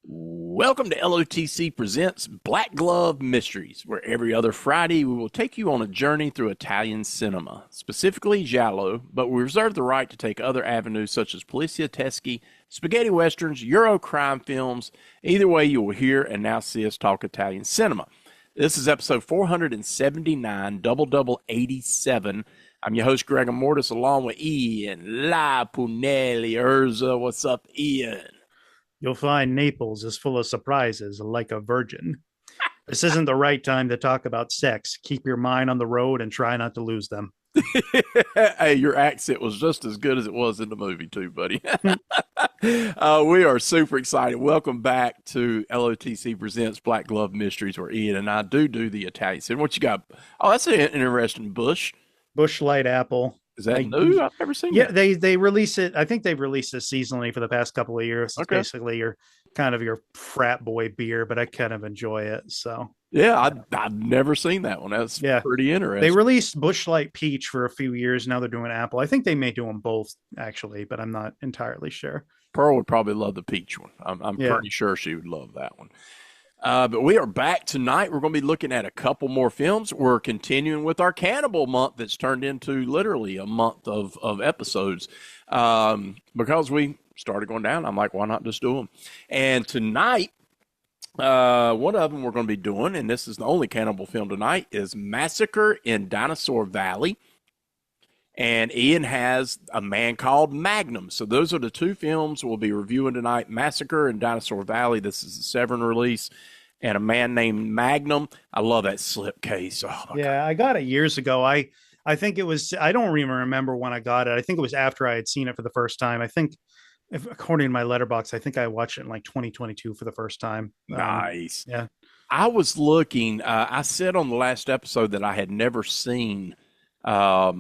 Welcome to LOTC Presents Black Glove Mysteries, where every other Friday we will take you on a journey through Italian cinema, specifically giallo, but we reserve the right to take other avenues such as polizieschi, spaghetti westerns, Euro crime films. Either way, you will hear and now see us talk Italian cinema. This is episode 479, Double 87. I'm your host, Greg Mortis, along with Ian La Punelli Urza. What's up, Ian? You'll find Naples is full of surprises, like a virgin. This isn't the right time to talk about sex. Keep your mind on the road and try not to lose them. Hey, your accent was just as good as it was in the movie, too, buddy. We are super excited. Welcome back to LOTC Presents Black Glove Mysteries, where Ian and I do the Italian cinema. What you got? Oh, that's an interesting bush. Bush Light Apple. Is that new? I've never seen Yeah, that. they release it. I think they've released it seasonally for the past couple of years. It's Okay. basically your kind of your frat boy beer, but I kind of enjoy it. So Yeah, I've never seen that one. That's pretty they interesting. released Bush Light Peach for a few years. Now they're doing Apple. I think they may do them both actually, but I'm not entirely sure. Pearl would probably love the peach one. I'm pretty sure she would love that one. But we are back tonight. We're going to be looking at a couple more films. We're continuing with our cannibal month that's turned into literally a month of episodes. Because we started going down, I'm like, why not just do them? And tonight, one of them we're going to be doing, and this is the only cannibal film tonight, is Massacre in Dinosaur Valley. And Ian has A Man Called Magnum. So those are the two films we'll be reviewing tonight. Massacre in Dinosaur Valley. This is the Severn release. And A Man Named Magnum. I love that slipcase. Oh, my God. I got it years ago. I think it was, I don't even remember when I got it. I think it was after I had seen it for the first time. I think, if, according to my letterbox, I think I watched it in like 2022 for the first time. Nice. Yeah. I was looking, I said on the last episode that I had never seen a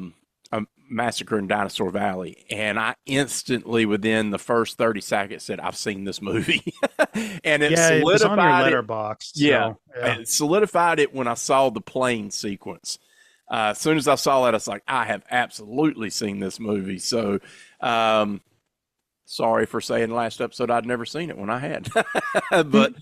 Massacre in Dinosaur Valley, and I instantly, within the first 30 seconds, said, I've seen this movie. And it it was on your solidified it. letterbox. Yeah, So, it solidified it when I saw the plane sequence. As soon as I saw that, I was like, I have absolutely seen this movie. So, sorry for saying last episode I'd never seen it when I had. But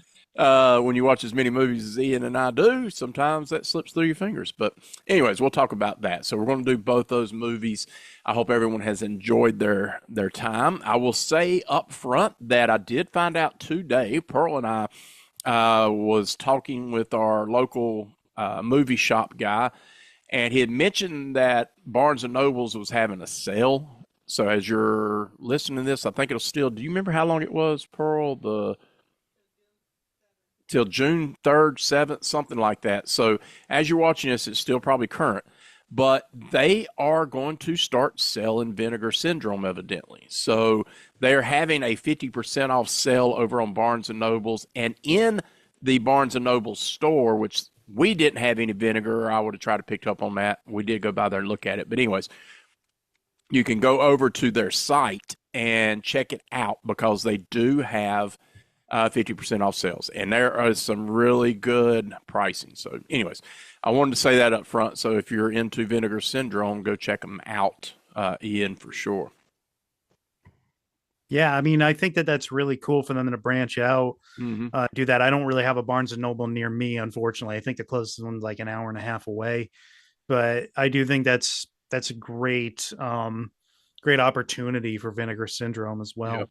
when you watch as many movies as Ian and I do, sometimes that slips through your fingers. But anyways, we'll talk about that. So we're going to do both those movies. I hope everyone has enjoyed their time. I will say up front that I did find out today, Pearl and I was talking with our local movie shop guy, and he had mentioned that Barnes & Nobles was having a sale. So as you're listening to this, I think it'll still, do you remember how long it was, Pearl? Till June 3rd, 7th, something like that. So as you're watching this, it's still probably current. But they are going to start selling Vinegar Syndrome, evidently. So they're having a 50% off sale over on Barnes & Nobles. And in the Barnes & Nobles store, which we didn't have any vinegar, or I would have tried to pick up on that. We did go by there and look at it. But anyways, you can go over to their site and check it out because they do have 50% off sales. And there are some really good pricing. So anyways, I wanted to say that up front. So if you're into Vinegar Syndrome, go check them out, Ian, for sure. yeah, I mean, I think that that's really cool for them to branch out, Mm-hmm. do that. I don't really have a Barnes and Noble near me, unfortunately. I think the closest one's like an hour and a half away, but I do think that's a great opportunity for Vinegar Syndrome as Yeah. well.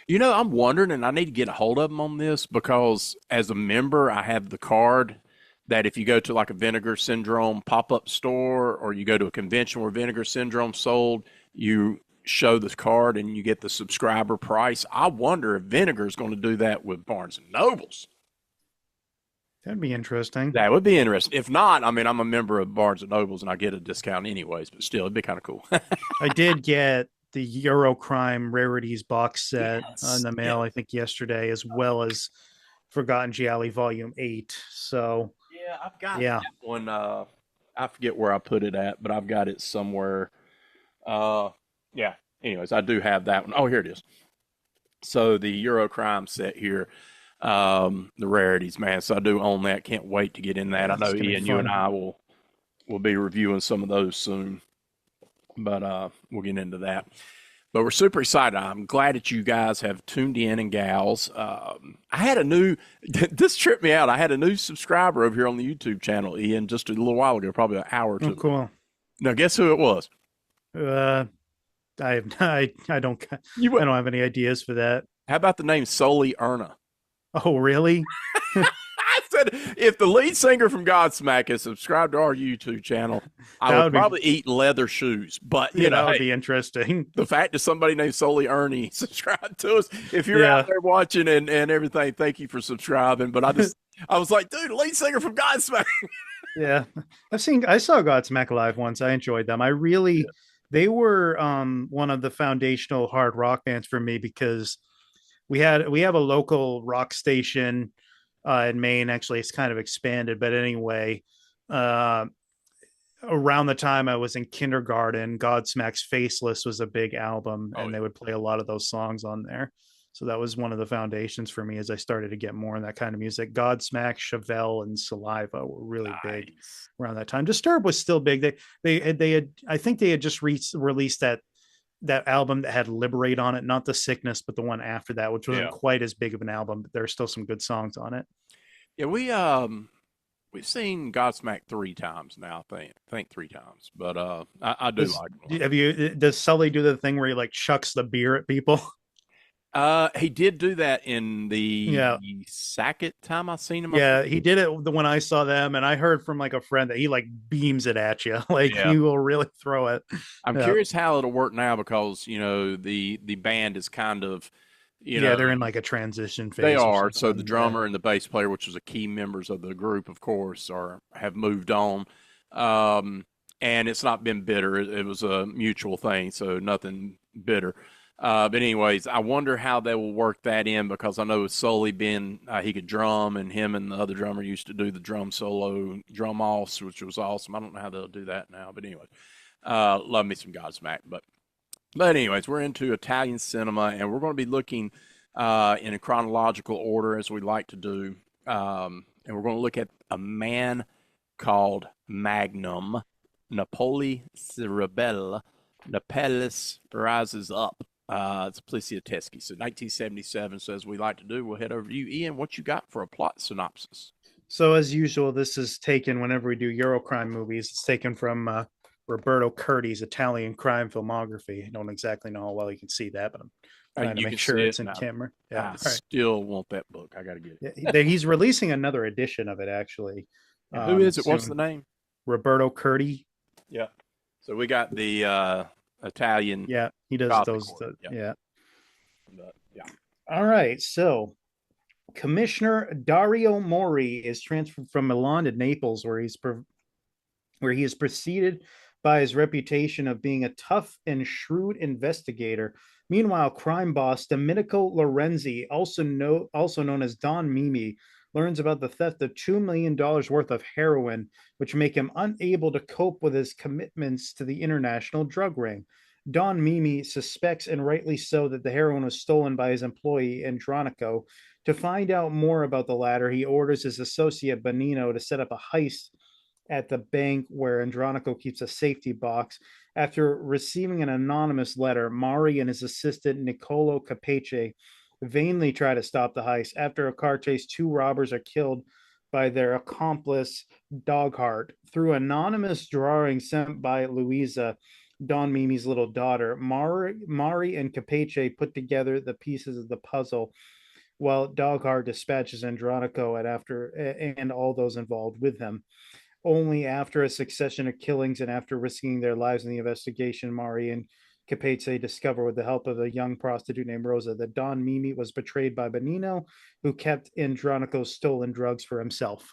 You know, I'm wondering, and I need to get a hold of them on this because as a member, I have the card that if you go to like a Vinegar Syndrome pop-up store or you go to a convention where Vinegar Syndrome sold, you show the card and you get the subscriber price. I wonder if Vinegar is going to do that with Barnes and Nobles. That'd be interesting. That would be interesting. If not, I mean, I'm a member of Barnes and Nobles and I get a discount anyways, but still, it'd be kind of cool. I did get the Eurocrime Rarities box set Yes. in the mail, I think yesterday, as well as Forgotten Gialli Volume 8. So, Yeah, I've got yeah. that one. I forget where I put it at, but I've got it somewhere. Yeah. Anyways, I do have that one. Oh, here it is. So the Eurocrime set here, the rarities, man. So I do own that. Can't wait to get in that. I know It's gonna be Ian, you and fun. I will be reviewing some of those soon, but we'll get into that. But we're super excited. I'm glad that you guys have tuned in and gals. I had a new, this tripped me out. I had a new subscriber over here on the YouTube channel, Ian, just a little while ago, probably an hour or Oh, two ago. cool. Now, guess who it was? Uh, I don't You I went, don't have any ideas for that. how about the name Soli Erna? Oh, really? I said, if the lead singer from Godsmack is subscribed to our YouTube channel, I That would would be probably eat leather shoes. But, yeah, that would hey, be interesting. the fact that somebody named Soli Ernie subscribed to us, if you're out Yeah, there watching and everything, thank you for subscribing. But I was like, dude, lead singer from Godsmack. yeah. I saw Godsmack live once. I enjoyed them. Yeah. They were one of the foundational hard rock bands for me because we have a local rock station in Maine. Actually, it's kind of expanded, but anyway, uh, around the time I was in kindergarten, Godsmack's Faceless was a big album, Oh, and yeah. they would play a lot of those songs on there. So that was one of the foundations for me as I started to get more in that kind of music. Godsmack, Chevelle, and Saliva were really big Nice. around that time. Disturbed was still big. They had I think they had just released that album that had Liberate on it, not The Sickness, but the one after that, which wasn't Yeah. quite as big of an album, but there are still some good songs on it. Yeah, we've seen Godsmack 3 times now, I think 3 times. But I do Does like them a lot. does Sully do the thing where he like chucks the beer at people? He did do that in the Yeah. second time I seen him, I Yeah, think. he did it the when I saw them, and I heard from like a friend that he like beams it at you, like Yeah. he will really throw it. I'm Yeah, curious how it'll work now because, the band is kind of, you yeah, know, they're in like a transition they phase or are. So the something. Yeah, drummer and the bass player, which was the key members of the group, of course, are have moved on. Um, and it's not been bitter. It was a mutual thing, so nothing bitter. But anyways, I wonder how they will work that in because I know with Sully being he could drum, and him and the other drummer used to do the drum solo, drum offs, which was awesome. I don't know how they'll do that now, but anyway, love me some Godsmack. But anyways, we're into Italian cinema, and we're going to be looking in a chronological order as we like to do. And we're going to look at A Man Called Magnum, Napoli Cerebella, Naples Rises Up. It's Plicia Teskey. So 1977. So as we like to do, we'll head over to you, Ian. What you got for a plot synopsis? so as usual, this is taken whenever we do Eurocrime movies. It's taken from Roberto Curti's Italian crime filmography. I don't exactly know how well you can see that, but I'm trying to You make can sure see it, it's in and camera. Yeah, I all right. still want that book. I got to get it. Yeah, he's releasing another edition of it actually And who is it? What's the soon. name? Roberto Curti. Yeah. So we got the Italian Yeah, he does Gothic those. horror. Yeah. Yeah. But, yeah. All right. So Commissioner Dario Mori is transferred from Milan to Naples, where he is preceded by his reputation of being a tough and shrewd investigator. Meanwhile, crime boss Domenico Lorenzi, also known as Don Mimi, learns about the theft of $2 million worth of heroin, which make him unable to cope with his commitments to the international drug ring. Don Mimi suspects, and rightly so, that the heroin was stolen by his employee, Andronico. To find out more about the latter, he orders his associate Bonino to set up a heist at the bank where Andronico keeps a safety box. After receiving an anonymous letter, Mari and his assistant Niccolo Capace vainly try to stop the heist. After a car chase, two robbers are killed by their accomplice Dogheart. Through anonymous drawing sent by Louisa, Don Mimi's little daughter, Mari and Capace put together the pieces of the puzzle while Dogheart dispatches Andronico and all those involved with him. Only after a succession of killings and after risking their lives in the investigation, Mari and Capace discover, with the help of a young prostitute named Rosa, that Don Mimi was betrayed by Benino, who kept Andronico's stolen drugs for himself.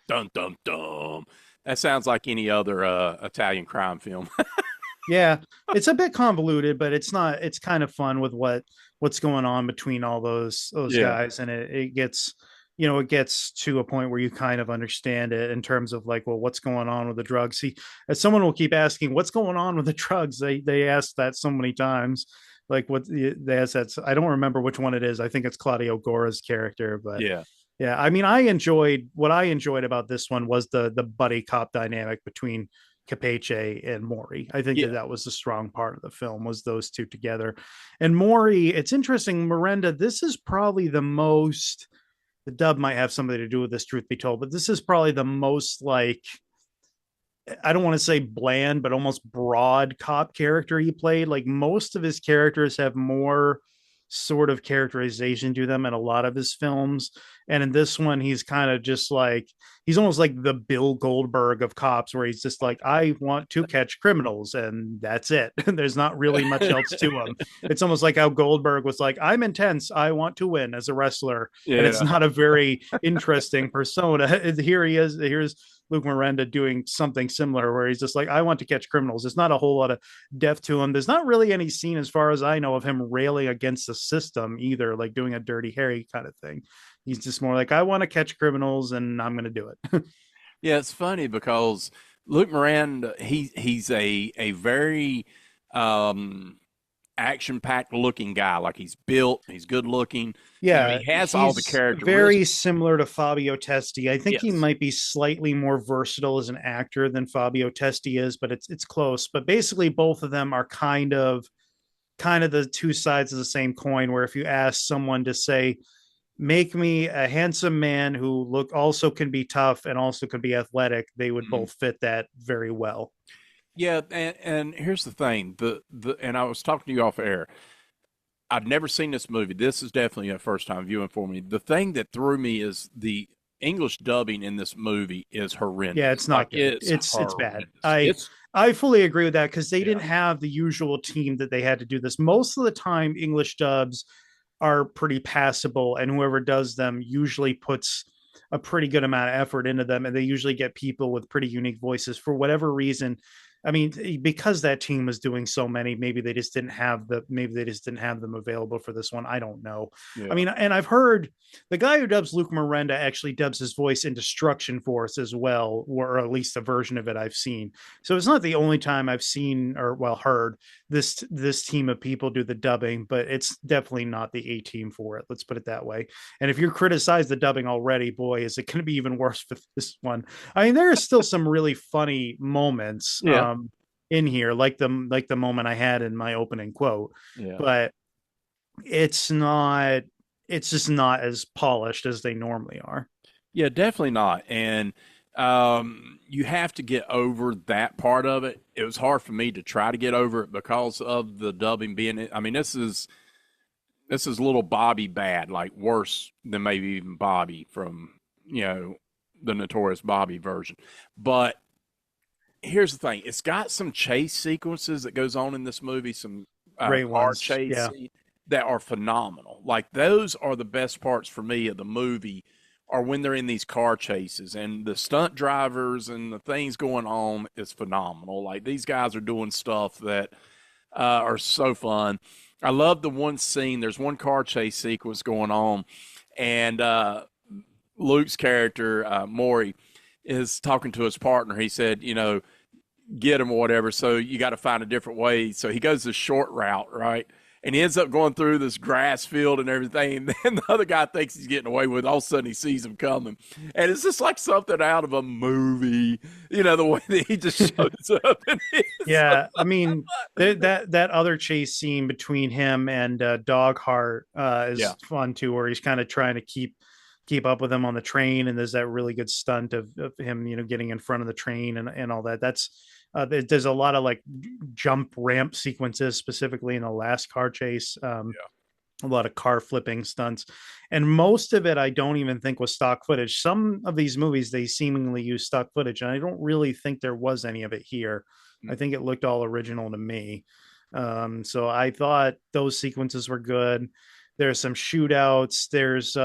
Dun dun dun. That sounds like any other Italian crime film. Yeah, it's a bit convoluted, but it's not. It's kind of fun with what's going on between all those Yeah. guys, and it gets it gets to a point where you kind of understand it in terms of like, well, what's going on with the drugs. See, as someone will keep asking, what's going on with the drugs? They ask that so many times. Like what they ask that. I don't remember which one it is. I think it's Claudio Gora's character, but Yeah. yeah, I mean, I enjoyed what I enjoyed about this one was the buddy cop dynamic between Capace and Maury. I think that Yeah. that was the strong part of the film, was those two together. And Maury, it's interesting, Miranda, this is probably the most, the dub might have something to do with this, truth be told, but this is probably the most like, I don't want to say bland, but almost broad cop character he played. Like most of his characters have more sort of characterization to them in a lot of his films. And in this one, he's kind of just like, he's almost like the Bill Goldberg of cops, where he's just like, I want to catch criminals, and that's it. There's not really much else to him. It's almost like how Goldberg was like, I'm intense, I want to win as a wrestler. And it's Yeah. not a very interesting persona. Here he is. Here's Luke Miranda doing something similar, where he's just like, I want to catch criminals. There's not a whole lot of depth to him. There's not really any scene, as far as I know, of him railing against the system either, like doing a Dirty Harry kind of thing. He's just more like, I want to catch criminals and I'm going to do it. Yeah, it's funny because Luke Miranda, he's a very um action packed looking guy. Like he's built, he's good looking. You know, Yeah, he has all the he's very characteristics. similar to Fabio Testi. I think he Yes. might be slightly more versatile as an actor than Fabio Testi is, but it's close. But basically, both of them are kind of the two sides of the same coin. Where if you ask someone to say, make me a handsome man who look also can be tough and also can be athletic, they would Mhm. both fit that very well. Yeah, and here's the thing. The and I was talking to you off air. I've never seen this movie. This is definitely a first time viewing for me. The thing that threw me is the English dubbing in this movie is Yeah, horrendous. it's Like not good. it's It's bad. horrendous. I fully agree with that, because they Yeah. didn't have the usual team that they had to do this. Most of the time, English dubs are pretty passable, and whoever does them usually puts a pretty good amount of effort into them, and they usually get people with pretty unique voices. For whatever reason, I mean, because that team was doing so many, maybe they just didn't have them available for this one. I don't know. I Yeah. mean, and I've heard the guy who dubs Luke Miranda actually dubs his voice in Destruction Force as well, or at least a version of it I've seen. So it's not the only time I've seen, or well, heard this team of people do the dubbing, but it's definitely not the A team for it. Let's put it that way. And if you criticize the dubbing already, boy, is it going to be even worse for this one. I mean, there are still some really funny moments Yeah. in here, like the moment I had in my opening quote, Yeah. but it's not. It's just not as polished as they normally are. Yeah, definitely not. And you have to get over that part of it. It was hard for me to try to get over it because of the dubbing being. I mean, this is little Bobby bad, like worse than maybe even Bobby from the Notorious Bobby version. But here's the thing: it's got some chase sequences that goes on in this movie, some Great car ones, chase yeah. that are phenomenal. Like those are the best parts for me of the movie, are when they're in these car chases and the stunt drivers and the things going on is phenomenal. Like these guys are doing stuff that are so fun. I love the one scene. There's one car chase sequence going on, and Luke's character Maury is talking to his partner. He said, get him or whatever. So you got to find a different way. So he goes the short route, right? And he ends up going through this grass field and everything. And then the other guy thinks he's getting away with it. All of a sudden he sees him coming. And it's just like something out of a movie, the way that he just shows up. And it's so, Yeah, I mean, that other chase scene between him and Dogheart yeah. is fun too, where he's kind of trying to keep up with him on the train, and there's that really good stunt of him, getting in front of the train and all that. That's there's a lot of like jump ramp sequences, specifically in the last car chase. A lot of car flipping stunts, and most of it I don't even think was stock footage. Some of these movies they seemingly use stock footage, and I don't really think there was any of it here. I think it looked all original to me. So I thought those sequences were good. There's some shootouts. There's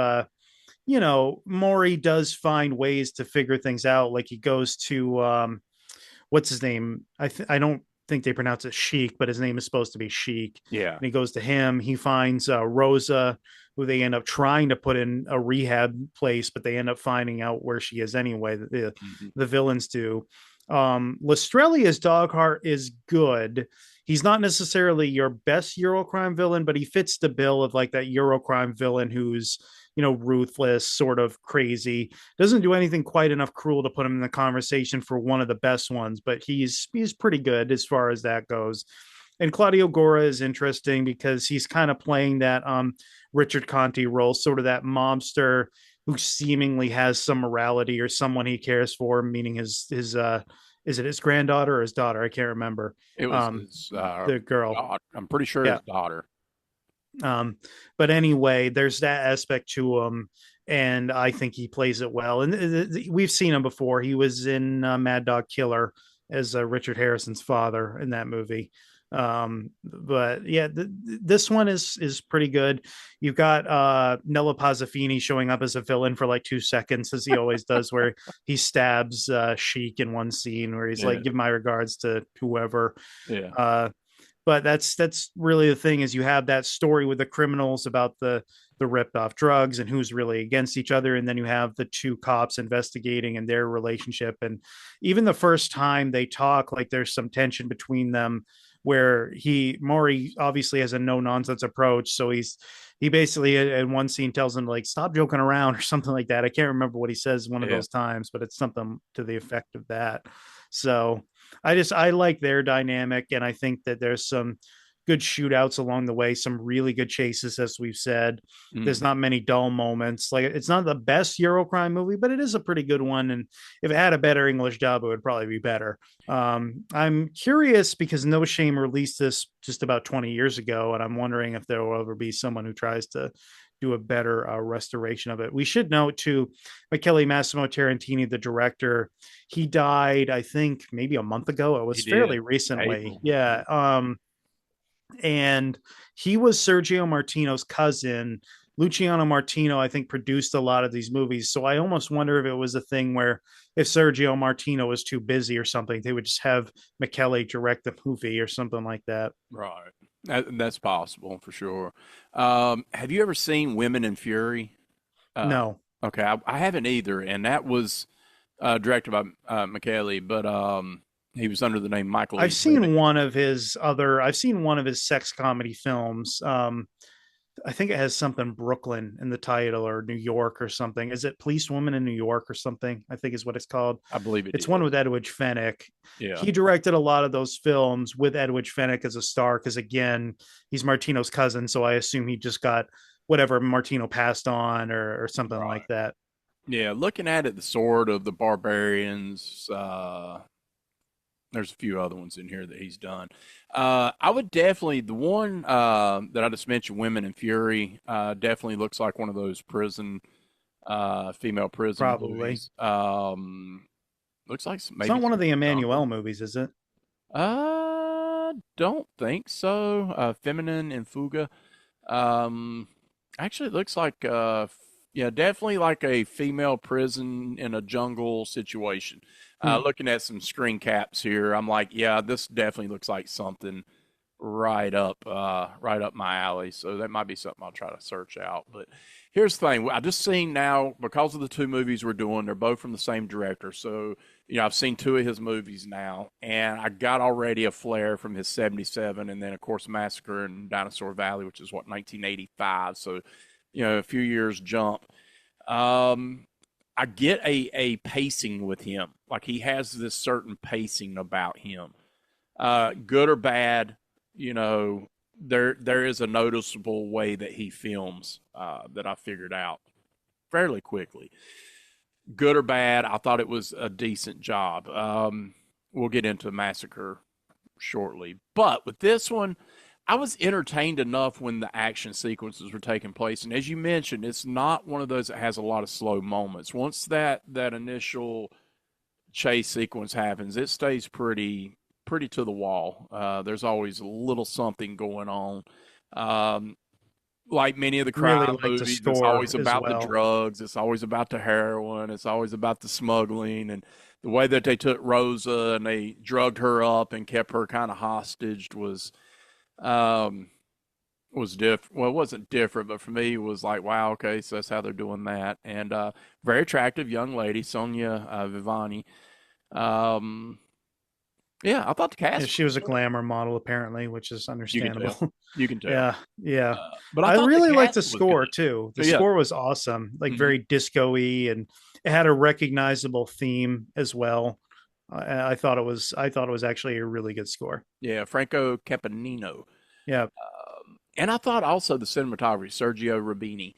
Maury does find ways to figure things out. Like he goes to what's his name? I don't think they pronounce it Sheik, but his name is supposed to be Sheik. Yeah. And he goes to him. He finds Rosa, who they end up trying to put in a rehab place, but they end up finding out where she is anyway. The Mm-hmm. the villains do. Lestrelia's Dogheart is good. he's not necessarily your best Eurocrime villain, but he fits the bill of like that Eurocrime villain who's, ruthless, sort of crazy, doesn't do anything quite enough cruel to put him in the conversation for one of the best ones, but he's pretty good as far as that goes. And Claudio Gora is interesting because he's kind of playing that Richard Conte role, sort of that mobster who seemingly has some morality or someone he cares for, meaning his is it his granddaughter or his daughter? I can't remember. It was Um, his the girl. daughter. I'm pretty sure Yeah. his daughter. But anyway, there's that aspect to him, and I think he plays it well. And we've seen him before. He was in Mad Dog Killer as Richard Harrison's father in that movie. But yeah, this one is pretty good. You've got Nello Pazzafini showing up as a villain for like 2 seconds, as he always does, where he stabs Sheik in one scene where he's Yeah, like, "Give my regards to whoever." yeah, But that's really the thing, is you have that story with the criminals about the ripped off drugs and who's really against each other, and then you have the two cops investigating and their relationship. And even the first time they talk, like there's some tension between them, where Maury obviously has a no nonsense approach, so he basically in one scene tells him like, stop joking around or something like that. I can't remember what he says one of yeah. those times, but it's something to the effect of that. So I like their dynamic, and I think that there's some good shootouts along the way, some really good chases, as we've said. There's Mm. not many dull moments. Like, it's not the best Eurocrime movie, but it is a pretty good one. And if it had a better English dub, it would probably be better. I'm curious because No Shame released this just about 20 years ago, and I'm wondering if there will ever be someone who tries to do a better restoration of it. We should note too, Michele Massimo Tarantini, the director, he died, I think, maybe a month ago. It He was fairly did. recently. April. Yeah. Yeah. And he was Sergio Martino's cousin. Luciano Martino, I think, produced a lot of these movies. So I almost wonder if it was a thing where if Sergio Martino was too busy or something, they would just have Michele direct the movie or something like that. Right. That's possible for sure. Have you ever seen Women in Fury? Uh, No, okay, I haven't either, and that was directed by Michele, but he was under the name Michael E. Riddick. I've seen one of his sex comedy films. I think it has something Brooklyn in the title, or New York or something. Is it Police Woman in New York or something? I think is what it's called. I believe it It's one with is. Edwidge Fennick. Yeah. He directed a lot of those films with Edwidge Fennick as a star because, again, he's Martino's cousin, so I assume he just got whatever Martino passed on, or something like Right. that. Yeah. Looking at it, the Sword of the Barbarians. There's a few other ones in here that he's done. I would definitely, the one that I just mentioned, Women in Fury, definitely looks like one of those female prison Probably. movies. Looks like It's maybe not one of some the genre. Emmanuel movies, is it? Don't think so. Feminine and Fuga. Um, Actually, it looks like, yeah, definitely like a female prison in a jungle situation. Hmm. Looking at some screen caps here, I'm like, yeah, this definitely looks like something right up my alley. So that might be something I'll try to search out. But here's the thing: I just seen now, because of the two movies we're doing, they're both from the same director. So I've seen two of his movies now, and I got already a flair from his '77, and then of course Massacre in Dinosaur Valley, which is what 1985. So a few years jump. Um, I get a pacing with him. Like, he has this certain pacing about him, good or bad. You know, there is a noticeable way that he films that I figured out fairly quickly. Good or bad, I thought it was a decent job. We'll get into Massacre shortly, but with this one, I was entertained enough when the action sequences were taking place. And as you mentioned, it's not one of those that has a lot of slow moments. Once that initial chase sequence happens, it stays pretty to the wall. There's always a little something going on. Um, like many of the Really crime like the movies, it's always score as about the well. drugs, it's always about the heroin, it's always about the smuggling, and the way that they took Rosa and they drugged her up and kept her kind of hostage um, was different. Well, it wasn't different, but for me, it was like, wow, okay, so that's how they're doing that. And very attractive young lady, Sonia Vivani. Um, Yeah, I thought the Yeah, cast she was was a good. glamour model apparently, which is You can tell. understandable. You can tell. Yeah, yeah. But I I thought the really liked cast the was good. score too. The Yeah. score was awesome, like Hmm. very disco-y, and it had a recognizable theme as well. I thought it was actually a really good score. Yeah, Franco Caponino. Yeah, And I thought also the cinematography, Sergio Rubini.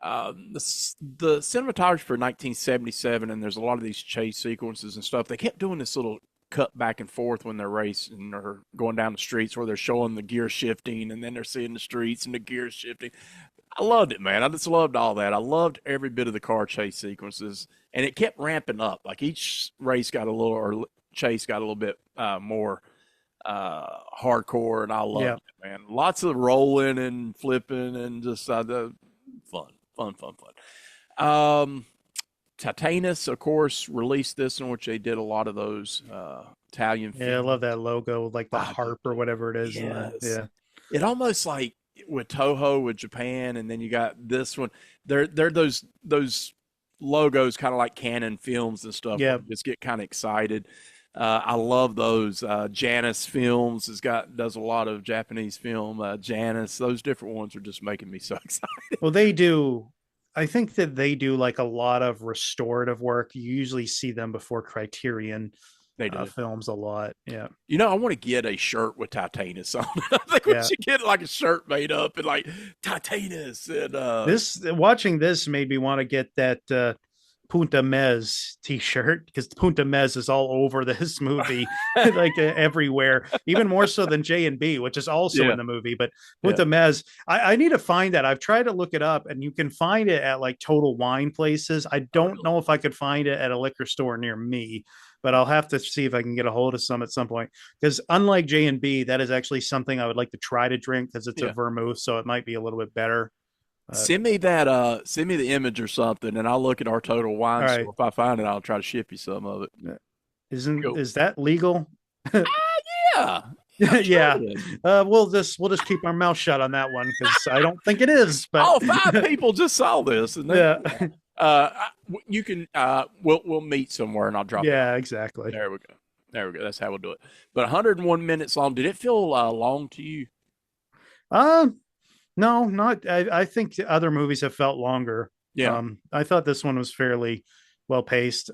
The cinematography for 1977, and there's a lot of these chase sequences and stuff. They kept doing this little cut back and forth when they're racing or going down the streets where they're showing the gear shifting and then they're seeing the streets and the gears shifting. I loved it, man. I just loved all that. I loved every bit of the car chase sequences, and it kept ramping up. Like each race got a little, or chase got a little bit more hardcore, and I yeah. loved it, man. Lots of rolling and flipping and just the fun, fun, fun, fun. Titanus, of course, released this in which they did a lot of those Italian Yeah, I love films. that logo, like the I do harp or too. whatever it is, and the Yes, yeah, it almost like with Toho with Japan, and then you got this one. They're those logos, kind of like Canon films and stuff, where yeah. you just get kind of excited. I love those. Janus Films does a lot of Japanese film. Janus, those different ones are just making me so excited. Well, they do. I think that they do like a lot of restorative work. You usually see them before Criterion They do. films a lot. Yeah, You know, I want to get a shirt with Titanus on it. I think we yeah. should get like a shirt made up and like Titanus and This watching this made me want to get that Punta Mez t-shirt because Punta Mez is all over this movie, like everywhere, even more so than J&B, which is also yeah, in the movie. But yeah. Punta Mez, I need to find that. I've tried to look it up, and you can find it at like Total Wine places. I Oh, don't really? know if I could find it at a liquor store near me, but I'll have to see if I can get a hold of some at some point. Because unlike J&B, that is actually something I would like to try to drink because it's a Yeah. vermouth, so it might be a little bit better. Uh, Send me the image or something, and I'll look at our total all wine right. store. If I find it, I'll try to ship you some of it. Isn't Cool. is that legal? Yeah, yeah, I'm sure Yeah. it is. We'll just keep our mouth shut on that one because I don't think it is. But All five people just saw this, and they, yeah, you can, we'll meet somewhere, and I'll drop it off. yeah, exactly. There we go. There we go. That's how we'll do it. But 101 minutes long. Did it feel long to you? Um, no, not. I think the other movies have felt longer. Yeah. I thought this one was fairly well paced.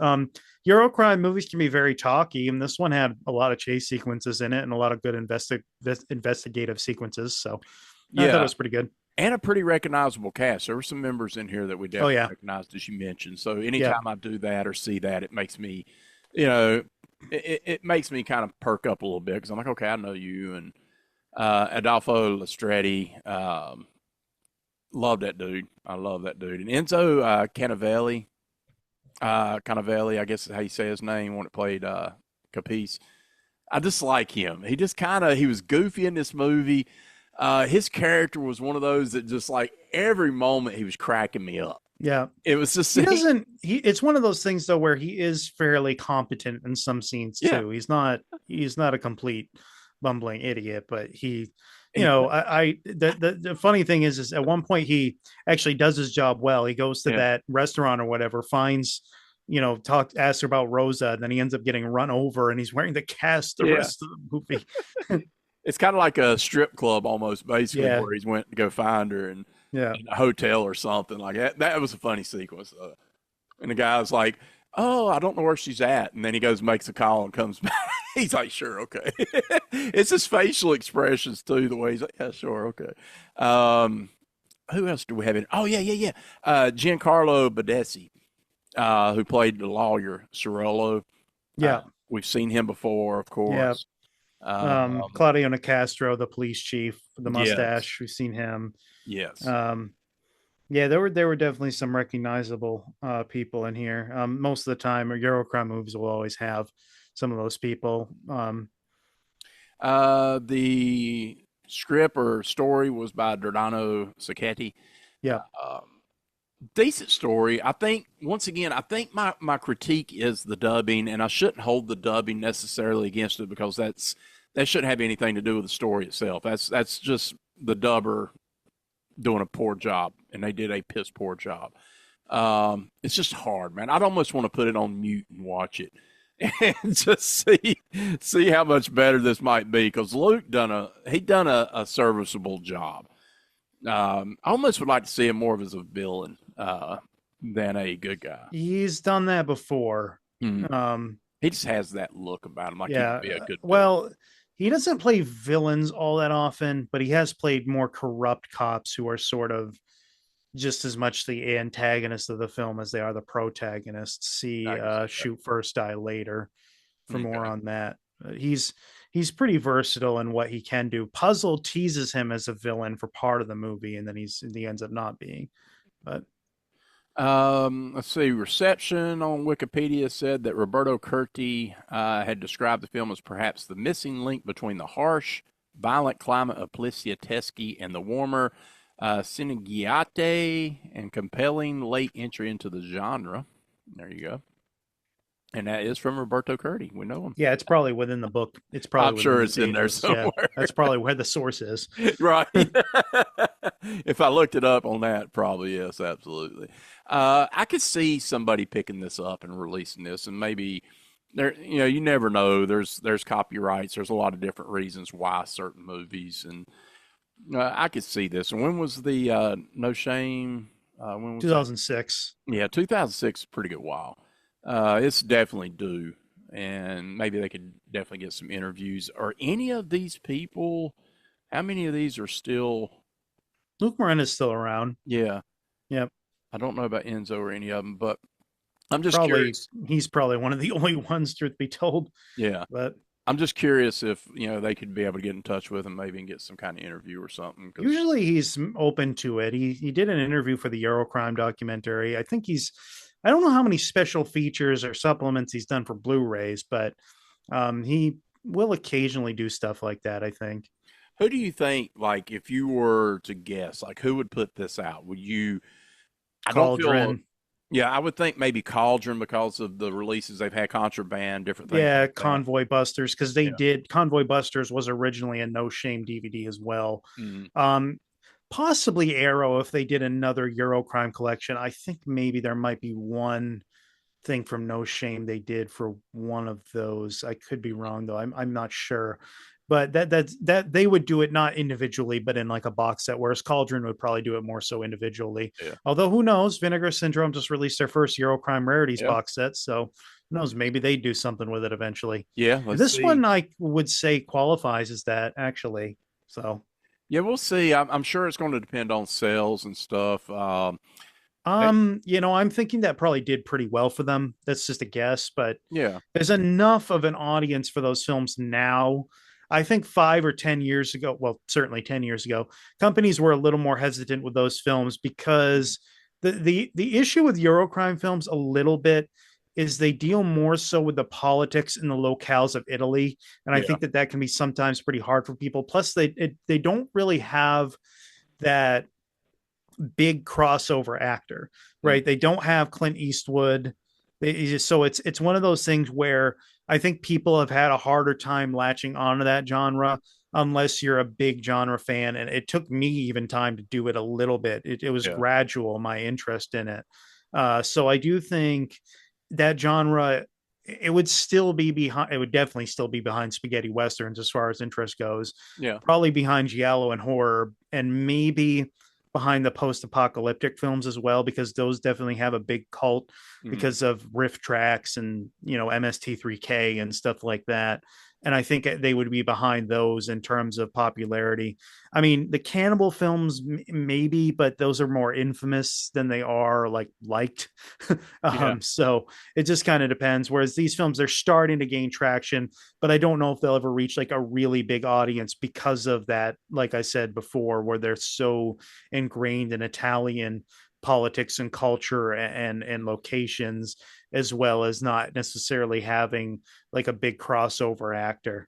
Eurocrime movies can be very talky, and this one had a lot of chase sequences in it and a lot of good investigative sequences. So I thought it Yeah. was pretty good. And a pretty recognizable cast. There were some members in here that we Oh definitely yeah, recognized, as you mentioned. So yeah, anytime I do that or see that, it makes me, you know, it makes me kind of perk up a little bit because I'm like, okay, I know you. And Adolfo Lestretti, love that dude. I love that dude. And Enzo Canavelli, I guess is how you say his name when it played Capiz. I just like him. He just he was goofy in this movie. His character was one of those that just like every moment he was cracking me up. yeah. It was just He doesn't he it's one of those things though where he is fairly competent in some scenes yeah. too. He's not a complete bumbling idiot, but he And he put, the funny thing is at one point he actually does his job well. He goes to yeah, that restaurant or whatever, finds asks her about Rosa, and then he ends up getting run over and he's wearing the cast the yeah. rest of the movie. It's kind of like a strip club almost, basically, Yeah, where he's went to go find her and yeah. in a hotel or something like that. That was a funny sequence. And the guy was like, "Oh, I don't know where she's at," and then he goes, makes a call, and comes back. He's like, "Sure, okay." It's his facial expressions too, the way he's like, "Yeah, sure, okay." Um, who else do we have in? Oh, yeah, yeah, yeah. Giancarlo Badesi, who played the lawyer Cirillo. Uh, Yeah, we've seen him before, of yeah. course. Um, Claudio Nicastro, the police chief with the yes, mustache. We've seen him. yes. Um, Yeah, there were definitely some recognizable people in here. Most of the time, Eurocrime movies will always have some of those people. The script or story was by Giordano Sacchetti. Yeah, Um, Decent story. I think once again, I think my critique is the dubbing, and I shouldn't hold the dubbing necessarily against it because that shouldn't have anything to do with the story itself. That's just the dubber doing a poor job, and they did a piss poor job. It's just hard, man. I'd almost want to put it on mute and watch it. and just see how much better this might be. Because Luke done a serviceable job. I almost would like to see him more of as a villain than a good guy. He's done that before. Mm. Um, He just has that look about him, like he could yeah. be a good villain. Well, he doesn't play villains all that often, but he has played more corrupt cops who are sort of just as much the antagonist of the film as they are the protagonists. See I can see Shoot First, Die Later that. for more Okay. on that. He's pretty versatile in what he can do. Puzzle teases him as a villain for part of the movie, and then he ends up not being. But Let's see. Reception on Wikipedia said that Roberto Curti had described the film as perhaps the missing link between the harsh, violent climate of Plissiateschi and the warmer Sceneggiate and compelling late entry into the genre. There you go. And that is from Roberto Curti. We know him. yeah, it's probably within the book. It's probably I'm sure within the it's in there pages. Yeah, somewhere. that's probably where the source is. Right. If I looked it up on that, probably yes, absolutely. I could see somebody picking this up and releasing this, and maybe there, you never know. There's copyrights. There's a lot of different reasons why certain movies, and I could see this. And when was the No Shame? When was that? 2006. Yeah, 2006 is a pretty good while. It's definitely due, and maybe they could definitely get some interviews. Are any of these people? How many of these are still? Luke Morena's still around. Yeah, Yep. I don't know about Enzo or any of them, but I'm just Probably curious. he's probably one of the only ones, truth be told. Yeah, But I'm just curious if they could be able to get in touch with him, maybe and get some kind of interview or something. Because usually he's open to it. He did an interview for the Eurocrime documentary. I think I don't know how many special features or supplements he's done for Blu-rays, but he will occasionally do stuff like that, I think. who do you think, like, if you were to guess, like, who would put this out? Would you? I don't feel. Cauldron. Yeah, I would think maybe Cauldron because of the releases they've had, Contraband, different things Yeah, like that. Convoy Busters, because Yeah. Convoy Busters was originally a No Shame DVD as well. Mm, Um, Possibly Arrow if they did another Eurocrime collection. I think maybe there might be one thing from No Shame they did for one of those. I could be wrong though. I'm not sure. But that they would do it not individually, but in like a box set, whereas Cauldron would probably do it more so individually. yeah. Although who knows? Vinegar Syndrome just released their first Eurocrime Rarities Yeah. box set, so who knows? Maybe they do something with it eventually. Yeah. Let's This see. one I would say qualifies as that actually. So Yeah, we'll see. I'm sure it's going to depend on sales and stuff. They, I'm thinking that probably did pretty well for them. That's just a guess, but yeah. there's enough of an audience for those films now. I think 5 or 10 years ago, well, certainly 10 years ago, companies were a little more hesitant with those films because the issue with Eurocrime films a little bit is they deal more so with the politics and the locales of Italy, and I Yeah. think that can be sometimes pretty hard for people. Plus, they don't really have that big crossover actor, Mm, right? They don't have Clint Eastwood. So it's one of those things where I think people have had a harder time latching onto that genre unless you're a big genre fan. And it took me even time to do it a little bit. It was yeah. gradual, my interest in it. So I do think that genre it would still be behind it would definitely still be behind spaghetti westerns as far as interest goes, Yeah. probably behind giallo and horror, and maybe behind the post-apocalyptic films as well, because those definitely have a big cult Mm, because of riff tracks and MST3K and stuff like that. And I think they would be behind those in terms of popularity. I mean, the cannibal films maybe, but those are more infamous than they are like liked. yeah. So it just kind of depends. Whereas these films, they're starting to gain traction, but I don't know if they'll ever reach like a really big audience because of that. Like I said before, where they're so ingrained in Italian politics and culture and locations, as well as not necessarily having like a big crossover actor.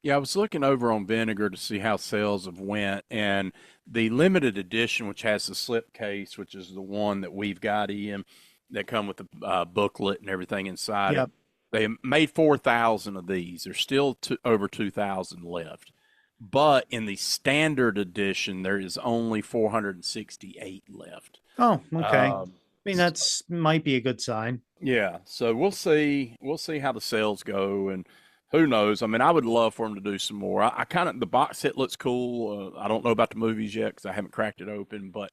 Yeah, I was looking over on Vinegar to see how sales have went, and the limited edition, which has the slip case, which is the one that we've got in, that come with the booklet and everything inside it. Yep. They made 4,000 of these. There's still over 2,000 left. But in the standard edition, there is only 468 left. Oh, okay. I Um, mean, that's might be a good sign. Yeah, so we'll see. We'll see how the sales go, and who knows? I mean, I would love for him to do some more. I kind of the box set looks cool. I don't know about the movies yet because I haven't cracked it open, but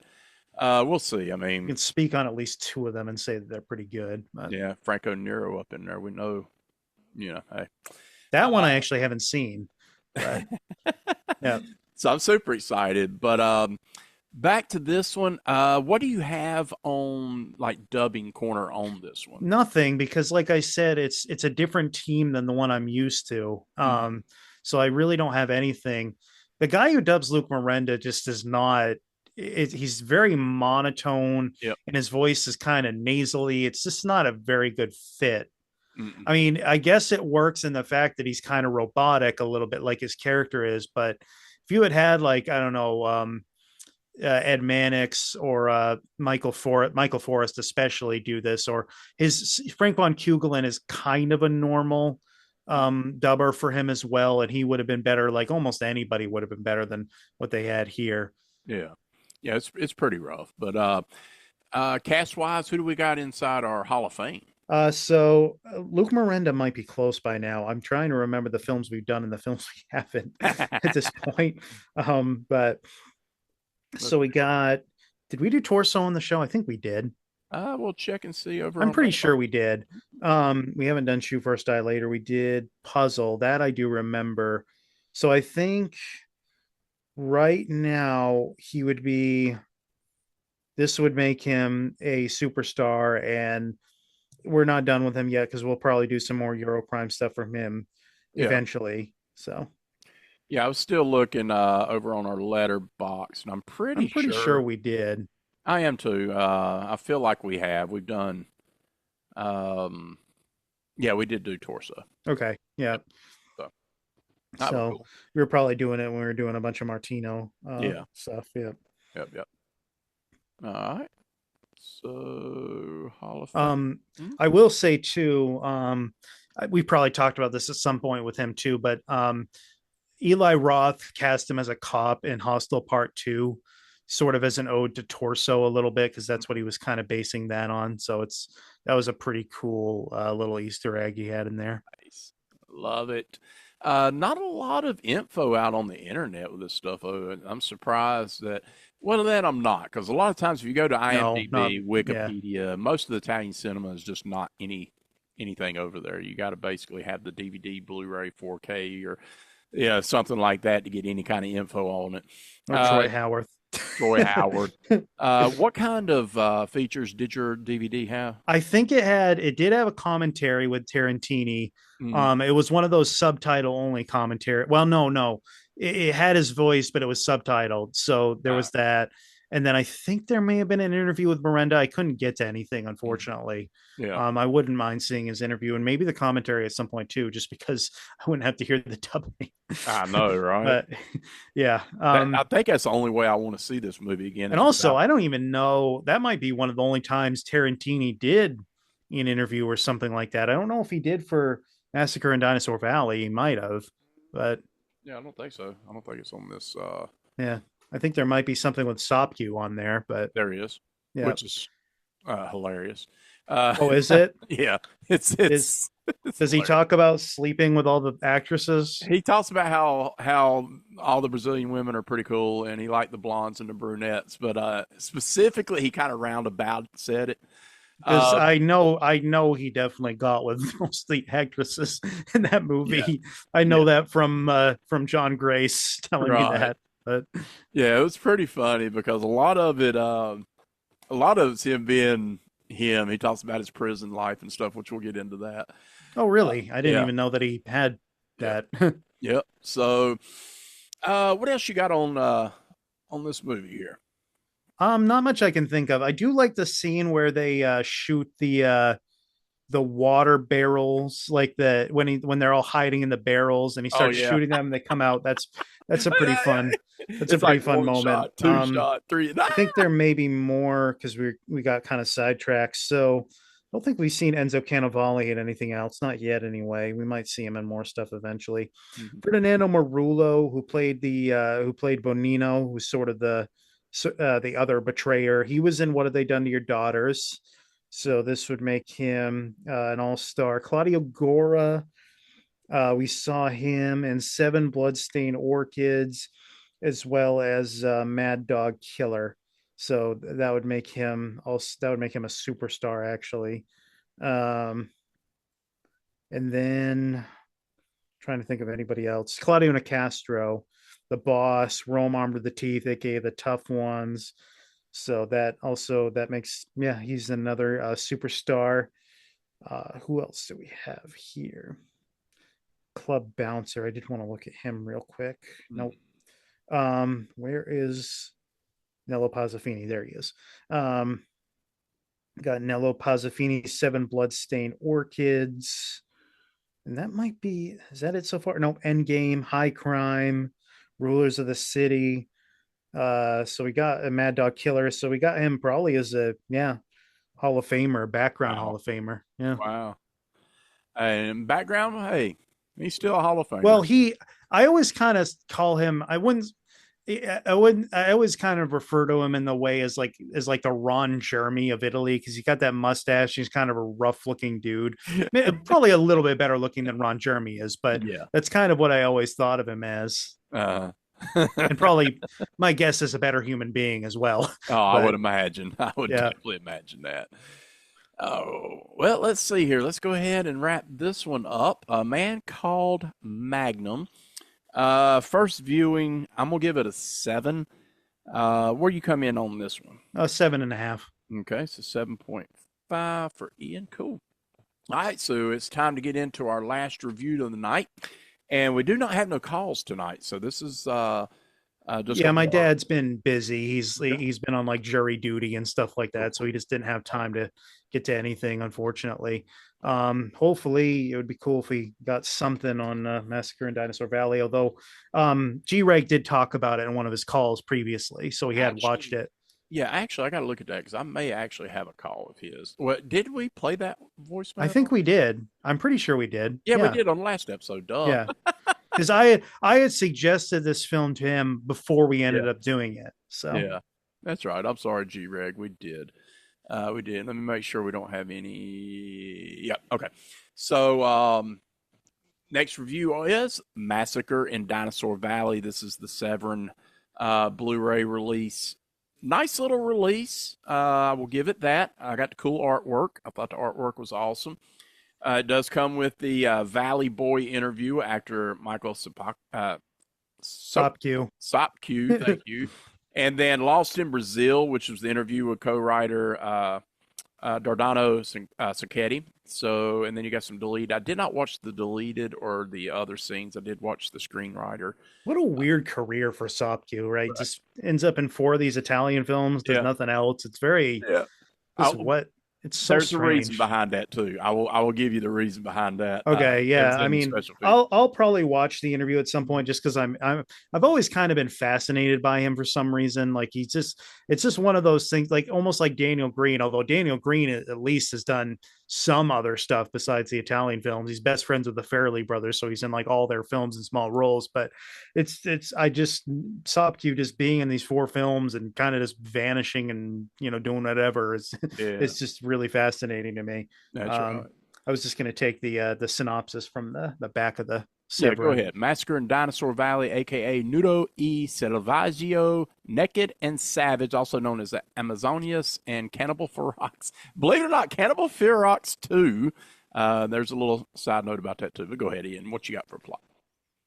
we'll see. I You mean, can speak on at least two of them and say that they're pretty good. But yeah, Franco Nero up in there. We know, hey. that one I actually haven't seen, but yeah, So I'm super excited. But back to this one. What do you have on like dubbing corner on this one? nothing because, like I said, it's a different team than the one I'm used to. Mhm. So I really don't have anything. The guy who dubs Luke Miranda just is not. He's very monotone, Yep. and his voice is kind of nasally. It's just not a very good fit. Mm-mm. I mean, I guess it works in the fact that he's kind of robotic a little bit like his character is, but if you had had like I don't know, Ed Mannix or Michael Forrest especially do this, or his Frank Von Kugelen is kind of a normal dubber for him as well, and he would have been better. Like almost anybody would have been better than what they had here. Yeah. Yeah, it's pretty rough. But cast wise, who do we got inside our Hall of Fame? Luke Miranda might be close by now. I'm trying to remember the films we've done and the films we haven't at this point. But so we got, did we do Torso on the show? I think we did. We'll check and see over I'm on pretty Letterboxd. sure we did. We haven't done Shoe First Die Later. We did Puzzle. That I do remember. So I think right now he would be, this would make him a superstar, and we're not done with him yet because we'll probably do some more Eurocrime stuff from him Yeah. eventually. So Yeah, I was still looking over on our letterbox, and I'm I'm pretty pretty sure sure we did. I am too. I feel like we have. We've done. Um, yeah, we did do torso. Okay. Yeah. Yep. So that was So cool. we were probably doing it when we were doing a bunch of Martino Yeah. stuff. Yeah. Yep. Yep. All right. So Hall of Fame. Um, Hmm? I will say too, we probably talked about this at some point with him too, but Eli Roth cast him as a cop in Hostel Part Two, sort of as an ode to Torso a little bit, because that's what he was kind of basing that on. So that was a pretty cool little Easter egg he had in there. Nice. Love it. Not a lot of info out on the internet with this stuff. I'm surprised that. Well, that I'm not, because a lot of times if you go to No, not IMDb, yeah. Wikipedia, most of the Italian cinema is just not anything over there. You got to basically have the DVD, Blu-ray, 4K, or yeah, something like that to get any kind of info on it. Or Troy Howarth. Troy Howard. What kind of features did your DVD have? I think it did have a commentary with Tarantini. Mm, It was one of those subtitle only commentary. Well, no. It had his voice, but it was subtitled. So there uh, was that. And then I think there may have been an interview with Miranda. I couldn't get to anything, mm, unfortunately. yeah, I wouldn't mind seeing his interview and maybe the commentary at some point too, just because I wouldn't have to hear the dubbing. I know, right? But yeah. I think that's the only way I want to see this movie again And is also, without. I don't even know. That might be one of the only times Tarantini did an interview or something like that. I don't know if he did for Massacre in Dinosaur Valley. He might have, but Yeah, I don't think so. I don't think it's on this. yeah, I think there might be something with Sopku on there. But There he is, yeah. which is hilarious. Uh, Oh, is it? yeah, it's Is it's it's does he hilarious. talk about sleeping with all the actresses? He talks about how all the Brazilian women are pretty cool, and he liked the blondes and the brunettes. But specifically, he kind of roundabout said it. Because Uh, I know he definitely got with most of the actresses in that yeah, movie. I yeah, know that from John Grace telling me right. that. But Yeah, it was pretty funny because a lot of it, a lot of it's him being him. He talks about his prison life and stuff, which we'll get into that. oh, really? I didn't Yeah, even know that he had yeah, that. yeah. So, what else you got on this movie here? Not much I can think of. I do like the scene where they shoot the water barrels, like when they're all hiding in the barrels and he Oh starts yeah, shooting them, they come out. That's a pretty yeah, yeah. fun that's a It's pretty like fun one moment. shot, two shot, three. I think there may be more because we got kind of sidetracked. So I don't think we've seen Enzo Cannavale in anything else, not yet anyway. We might see him in more stuff eventually. Mhm. Ferdinando Marullo, who played Bonino, who's sort of the other betrayer. He was in What Have They Done to Your Daughters? So this would make him an all-star. Claudio Gora, we saw him in Seven Bloodstained Orchids, as well as Mad Dog Killer. So that would make him also, that would make him a superstar actually. Um, and then trying to think of anybody else. Claudio Nicastro, the boss, Rome armed with the teeth, aka the tough ones. So that also that makes, yeah, he's another superstar. Who else do we have here? Club Bouncer. I did want to look at him real quick. Mm. Nope. Where is Nello Pazzafini? There he is. Got Nello Pazzafini, Seven Bloodstained Orchids. And that might be, is that it so far? No, Endgame, High Crime, Rulers of the City. So we got a Mad Dog Killer. So we got him probably as a, yeah, Hall of Famer, background Hall Wow. of Famer. Yeah. Wow. And background, hey, he's still a Hall of Famer. Well, I always kind of call him, I always kind of refer to him in the way as like the Ron Jeremy of Italy, because he got that mustache. He's kind of a rough looking dude, probably a little bit better looking than Ron Jeremy is, but Yeah. that's kind of what I always thought of him as. Uh, And probably my guess is a better human being as well. oh, I would But imagine. I would yeah, definitely imagine that. Oh, well, let's see here. Let's go ahead and wrap this one up. A Man Called Magnum. First viewing, I'm gonna give it a 7. Where you come in on this one? 7.5. Okay, so 7.5 for Ian. Cool. All right, so it's time to get into our last review of the night, and we do not have no calls tonight. So this is just Yeah, gonna my be our. dad's been busy. Okay. He's been on like jury duty and stuff like Cool, that, so cool. he just didn't have time to get to anything, unfortunately. Hopefully, it would be cool if we got something on Massacre in Dinosaur Valley. Although G Reg did talk about it in one of his calls previously, so he had watched Actually, it. yeah, actually, I got to look at that because I may actually have a call of his. Well, did we play that I voicemail? think we did. I'm pretty sure we did. Yeah, we Yeah, did on the last episode. Duh. yeah. Because I had suggested this film to him before we Yeah, ended up doing it. So yeah, that's right. I'm sorry, G Reg. We did. We did. Let me make sure we don't have any. Yep. Okay. So, next review is Massacre in Dinosaur Valley. This is the Severin Blu-ray release. Nice little release. I will give it that. I got the cool artwork. I thought the artwork was awesome. It does come with the Valley Boy interview, actor Michael Stop Q. Sopke. Thank you. And then Lost in Brazil, which was the interview with co-writer Dardano Sacchetti. So, and then you got some deleted. I did not watch the deleted or the other scenes. I did watch the screenwriter. What a weird career for Sopke, right? Right. Just ends up in four of these Italian films, does Yeah. nothing else. It's very, Yeah. just I, what, it's so there's a reason strange. behind that too. I will give you the reason behind that. Okay, It yeah. was I in the mean, special feature. I'll probably watch the interview at some point just because I've always kind of been fascinated by him for some reason. Like he's just it's just one of those things, like almost like Daniel Green, although Daniel Green at least has done some other stuff besides the Italian films. He's best friends with the Farrelly brothers, so he's in like all their films in small roles. But it's I just Sopke just being in these four films and kind of just vanishing and doing whatever is Yeah, it's just really fascinating to me. that's Um, right. I was just going to take the synopsis from the back of the Yeah, go Severin. ahead. Massacre in Dinosaur Valley, aka Nudo e Selvaggio, Naked and Savage, also known as the Amazonias and Cannibal Ferox. Believe it or not, Cannibal Ferox 2. There's a little side note about that too. But go ahead, Ian. What you got for a plot?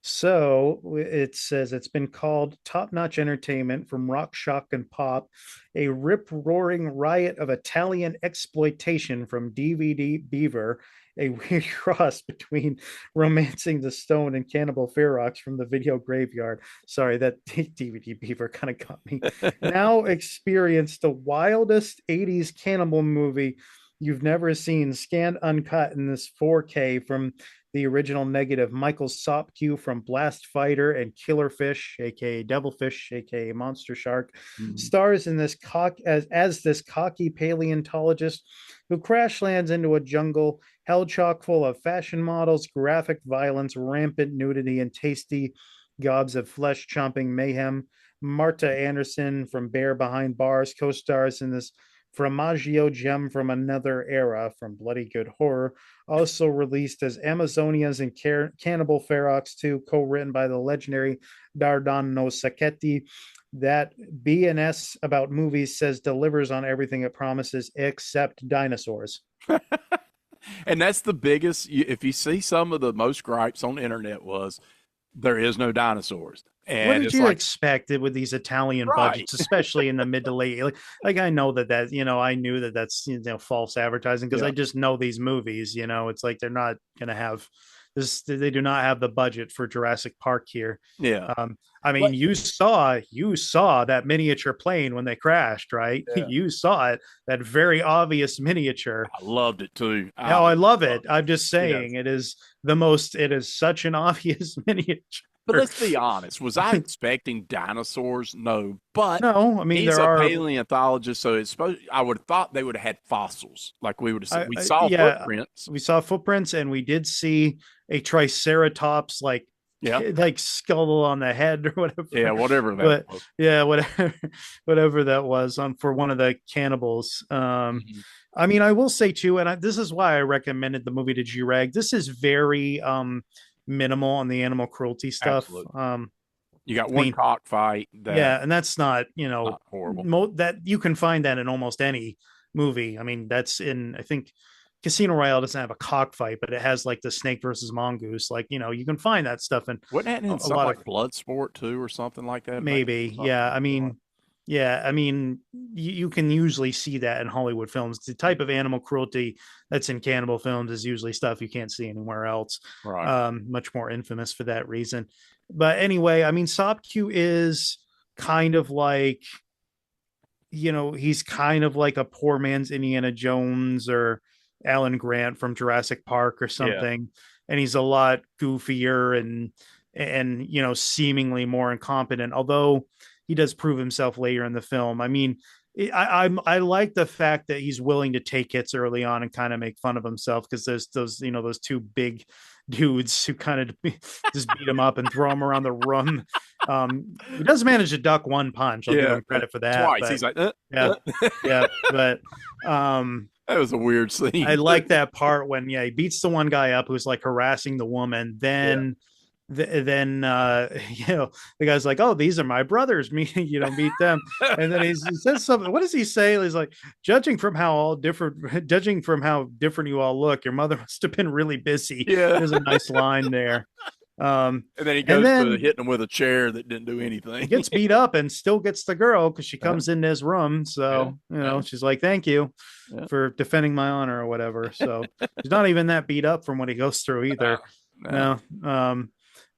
So it says it's been called top-notch entertainment from rock, shock, and pop, a rip-roaring riot of Italian exploitation from DVD Beaver, a weird cross between Romancing the Stone and Cannibal Ferox from the video graveyard. Sorry, that DVD Beaver kind of got me. Now experience the wildest 80s cannibal movie you've never seen, scanned uncut in this 4K from the original negative. Michael Sopke from Blast Fighter and Killerfish, aka Devilfish, aka Monster Shark, Mhm. stars in this as this cocky paleontologist who crash lands into a jungle held chock full of fashion models, graphic violence, rampant nudity, and tasty gobs of flesh chomping mayhem. Marta Anderson from Bear Behind Bars co-stars in this Formaggio Gem from Another Era from Bloody Good Horror, also released as Amazonias and Cannibal Ferox 2, co-written by the legendary Dardano Sacchetti. That BNS about movies says delivers on everything it promises except dinosaurs. And that's the biggest. If you see some of the most gripes on the internet was there is no dinosaurs, What and did it's you like expect with these Italian right, budgets, especially in the mid to late? Like I know that I knew that that's false advertising because yeah, I just know these movies. It's like they're not gonna have this. They do not have the budget for Jurassic Park here. yeah, I but mean, you saw that miniature plane when they crashed, right? yeah, You saw it, that very obvious miniature. I loved it too. I Oh, I love it. loved I'm just it. Yes. saying, it is such an obvious miniature. But let's be honest. Was I expecting dinosaurs? No. But No, I mean he's there a are. paleontologist, so it's supposed. I would have thought they would have had fossils, like we would have. We saw Yeah, footprints. we saw footprints, and we did see a triceratops Yeah, like skull on the head or yeah, whatever. whatever that But was. yeah, whatever that was on for one of the cannibals. Mhm. I mean, I will say too, and this is why I recommended the movie to G-Rag. This is very minimal on the animal cruelty stuff. Absolutely. You got I one mean, cockfight that yeah, and that's not not horrible. that you can find that in almost any movie. I mean, that's in I think Casino Royale doesn't have a cockfight, but it has like the snake versus mongoose. Like you can find that stuff in Wasn't that in a something lot of like Bloodsport too, or something like that? Maybe maybe. something. Yeah. I mean, you can usually see that in Hollywood films. The type of animal cruelty that's in cannibal films is usually stuff you can't see anywhere else. Right. Much more infamous for that reason. But anyway, I mean, Sopke is kind of like he's kind of like a poor man's Indiana Jones or Alan Grant from Jurassic Park or Yeah. something. And he's a lot goofier and seemingly more incompetent, although he does prove himself later in the film. I mean, I like the fact that he's willing to take hits early on and kind of make fun of himself because there's those two big dudes who kind of just beat him up and throw him around the room. He does manage to duck one punch. I'll give Yeah. him credit for that. Twice. But He's like, yeah, yeah. But that was a weird I scene. like that part when he beats the one guy up who's like harassing the woman. Yeah. Then the guy's like, "Oh, these are my brothers. Me, meet them." And then he says something. What does he say? He's like, judging from how different you all look, your mother must have been really busy." Yeah. There's a nice line there. And then he And goes to then hitting him with a chair that didn't do he anything. gets beat up and still gets the girl because she Yeah. comes in his room. Yeah. So, Yeah. she's like, "Thank you Yeah. for defending my honor," or whatever. So she's not even that beat up from what he goes through either. No. No.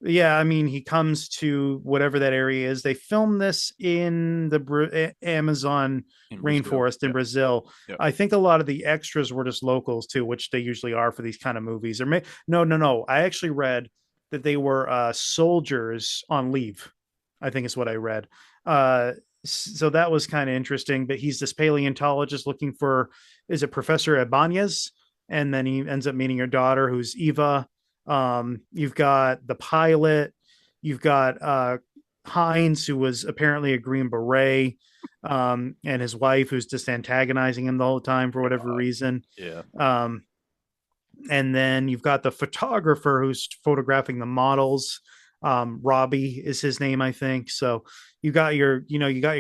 Yeah, I mean, he comes to whatever that area is. They filmed this in the Amazon In Brazil. rainforest in Yeah. Brazil. Yeah. I think a lot of the extras were just locals too, which they usually are for these kind of movies. Or no. I actually read that they were soldiers on leave. I think is what I read. So that was kind of interesting. But he's this paleontologist looking for, is it Professor Ibanez? And then he ends up meeting her daughter, who's Eva. You've got the pilot. You've got Hines, who was apparently a Green Beret, and his wife, who's just antagonizing him the whole time for whatever reason. Yeah. And then you've got the photographer who's photographing the models. Robbie is his name, I think. So you got your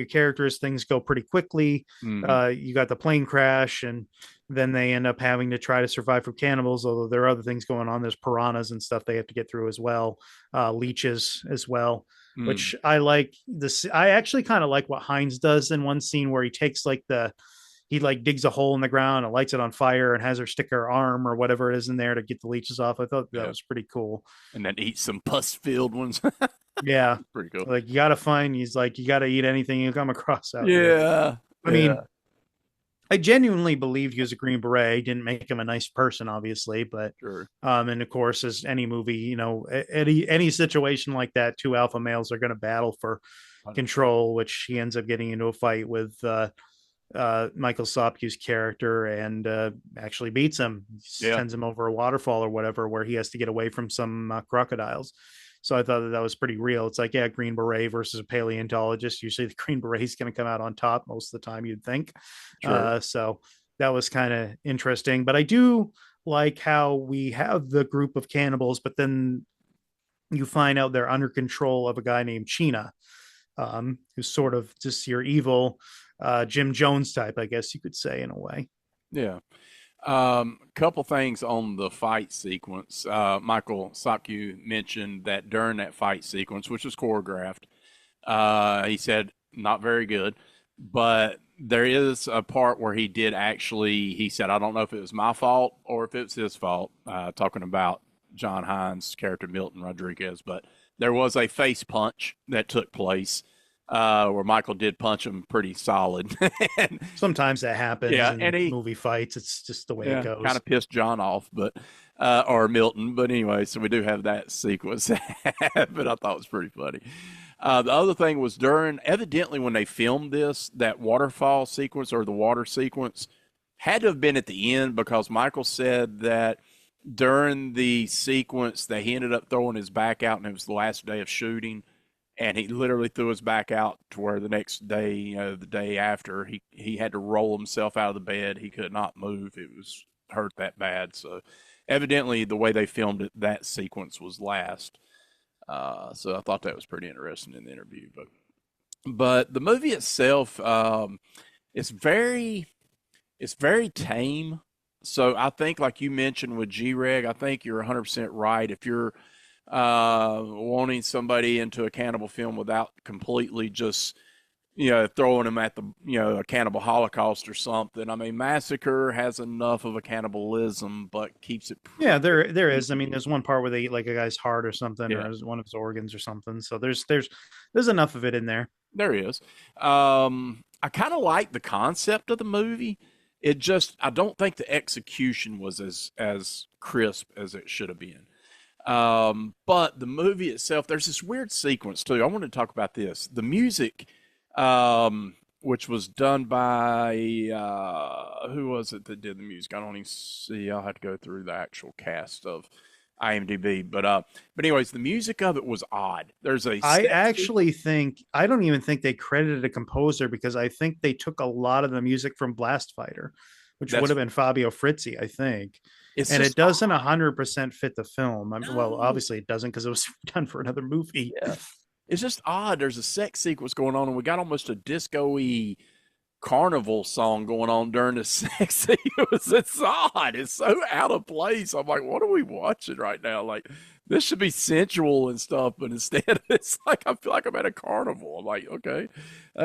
characters. Things go pretty quickly. Mhm. You got the plane crash, and then they end up having to try to survive from cannibals. Although there are other things going on. There's piranhas and stuff they have to get through as well. Leeches as well, Mm. which I like. This I actually kind of like what Hines does in one scene where he takes he digs a hole in the ground and lights it on fire and has her stick her arm or whatever it is in there to get the leeches off. I thought that Yeah. was pretty cool. And then eat some pus filled ones. Yeah. Pretty cool. Like you gotta find he's like, you gotta eat anything you come across out here. Yeah. I mean, I genuinely believed he was a Green Beret. Didn't make him a nice person, obviously, but Sure. and of course, as any movie, any situation like that, two alpha males are going to battle for control, which he ends up getting into a fight with Michael Sopke's character and actually beats him. Yeah. Sends him over a waterfall or whatever, where he has to get away from some crocodiles. So I thought that was pretty real. It's like, yeah, Green Beret versus a paleontologist. Usually the Green Beret is going to come out on top most of the time, you'd think. True. So that was kind of interesting. But I do like how we have the group of cannibals, but then you find out they're under control of a guy named China, who's sort of just your evil Jim Jones type, I guess you could say, in a way. Yeah. Couple things on the fight sequence. Michael Sopke mentioned that during that fight sequence, which was choreographed, he said not very good, but there is a part where he did actually, he said, I don't know if it was my fault or if it was his fault, talking about John Hines' character Milton Rodriguez, but there was a face punch that took place where Michael did punch him pretty solid. And Sometimes that happens yeah, in and he movie fights. It's just the way it yeah kind goes. of pissed John off, but or Milton. But anyway, so we do have that sequence, but I thought it was pretty funny. The other thing was during evidently when they filmed this, that waterfall sequence or the water sequence had to have been at the end because Michael said that during the sequence that he ended up throwing his back out and it was the last day of shooting and he literally threw his back out to where the next day, the day after, he had to roll himself out of the bed. He could not move. It was hurt that bad. So evidently the way they filmed it, that sequence was last. So I thought that was pretty interesting in the interview. But the movie itself, it's very tame. So I think, like you mentioned with G-Reg, I think you're 100% right. If you're wanting somebody into a cannibal film without completely just, throwing them at the, a cannibal holocaust or something. I mean, Massacre has enough of a cannibalism, but keeps it. Yeah, there is. I mean, there's one part where they eat like a guy's heart or something, Yeah, or one of his organs or something. So there's enough of it in there. there is. I kind of like the concept of the movie. It just, I don't think the execution was as crisp as it should have been. But the movie itself, there's this weird sequence too. I want to talk about this. The music, which was done by who was it that did the music? I don't even see. I'll have to go through the actual cast of IMDb. But anyways, the music of it was odd. There's a I set actually think I don't even think they credited a composer because I think they took a lot of the music from Blast Fighter, which would that's have been Fabio Frizzi, I think. it's And it just doesn't odd. 100% fit the film. Well, No, obviously it doesn't because it was done for another movie. yeah, it's just odd. There's a sex sequence going on, and we got almost a disco-y carnival song going on during the sex scene. It's odd. It's so out of place. I'm like, what are we watching right now? Like, this should be sensual and stuff, but instead it's like I feel like I'm at a carnival. I'm like, okay,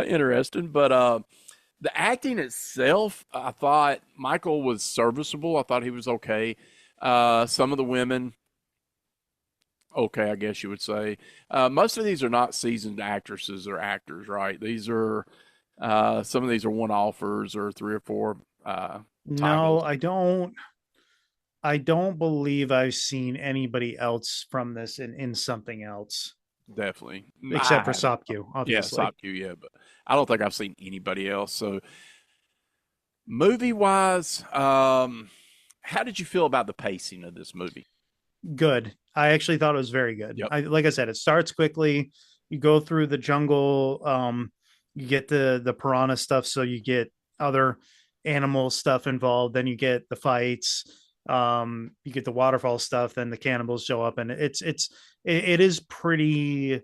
interesting. But the acting itself, I thought Michael was serviceable. I thought he was okay. Some of the women, okay, I guess you would say. Most of these are not seasoned actresses or actors, right? These are some of these are one offers or three or four No, titles. I don't believe I've seen anybody else from this in something else Definitely, I except for haven't. Sopku, Yeah, obviously. Sop Q, yeah, but I don't think I've seen anybody else. So, movie wise, how did you feel about the pacing of this movie? Good. I actually thought it was very good. Yep. Like I said, it starts quickly. You go through the jungle. You get the piranha stuff, so you get other animal stuff involved. Then you get the fights. You get the waterfall stuff. Then the cannibals show up, and it is pretty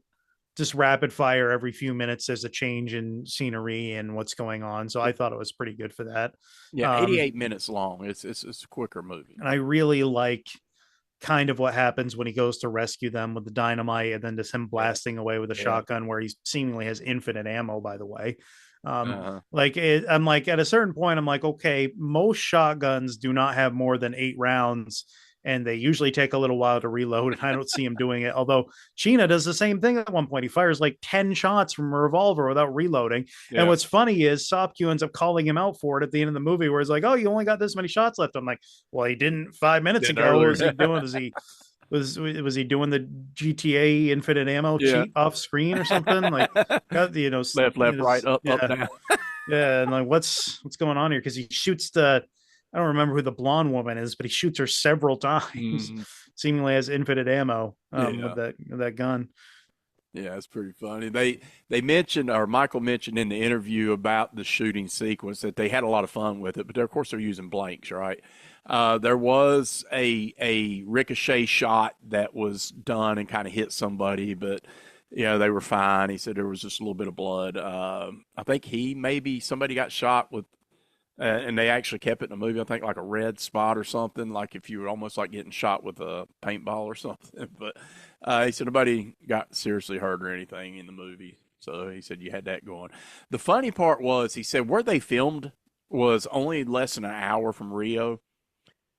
just rapid fire. Every few minutes, there's a change in scenery and what's going on. So I thought it was pretty good for that. Yeah, Um, 88 minutes long. It's a quicker movie. and I really like kind of what happens when he goes to rescue them with the dynamite and then just him Yeah, blasting away with a yeah. shotgun where he seemingly has infinite ammo, by the way. Uh, I'm like, at a certain point, I'm like, okay, most shotguns do not have more than 8 rounds and they usually take a little while to reload. And I don't see him doing it. Although Sheena does the same thing at one point. He fires like 10 shots from a revolver without reloading. And yeah, what's funny is Sopku ends up calling him out for it at the end of the movie, where he's like, "Oh, you only got this many shots left." I'm like, "Well, he didn't 5 minutes did ago. What earlier. was he doing? Was he doing the GTA infinite ammo Yeah. cheat off screen or something? Like, got Left, right, up, yeah, down. yeah, and like what's going on here? Because he shoots the I don't remember who the blonde woman is, but he shoots her several times, Mhm. seemingly has infinite ammo with Yeah. that gun. Yeah, it's pretty funny. They mentioned, or Michael mentioned in the interview about the shooting sequence that they had a lot of fun with it, but of course they're using blanks, right? There was a ricochet shot that was done and kind of hit somebody, but they were fine. He said there was just a little bit of blood. I think maybe somebody got shot with and they actually kept it in the movie. I think like a red spot or something, like if you were almost like getting shot with a paintball or something. But he said nobody got seriously hurt or anything in the movie. So he said you had that going. The funny part was he said where they filmed was only less than an hour from Rio.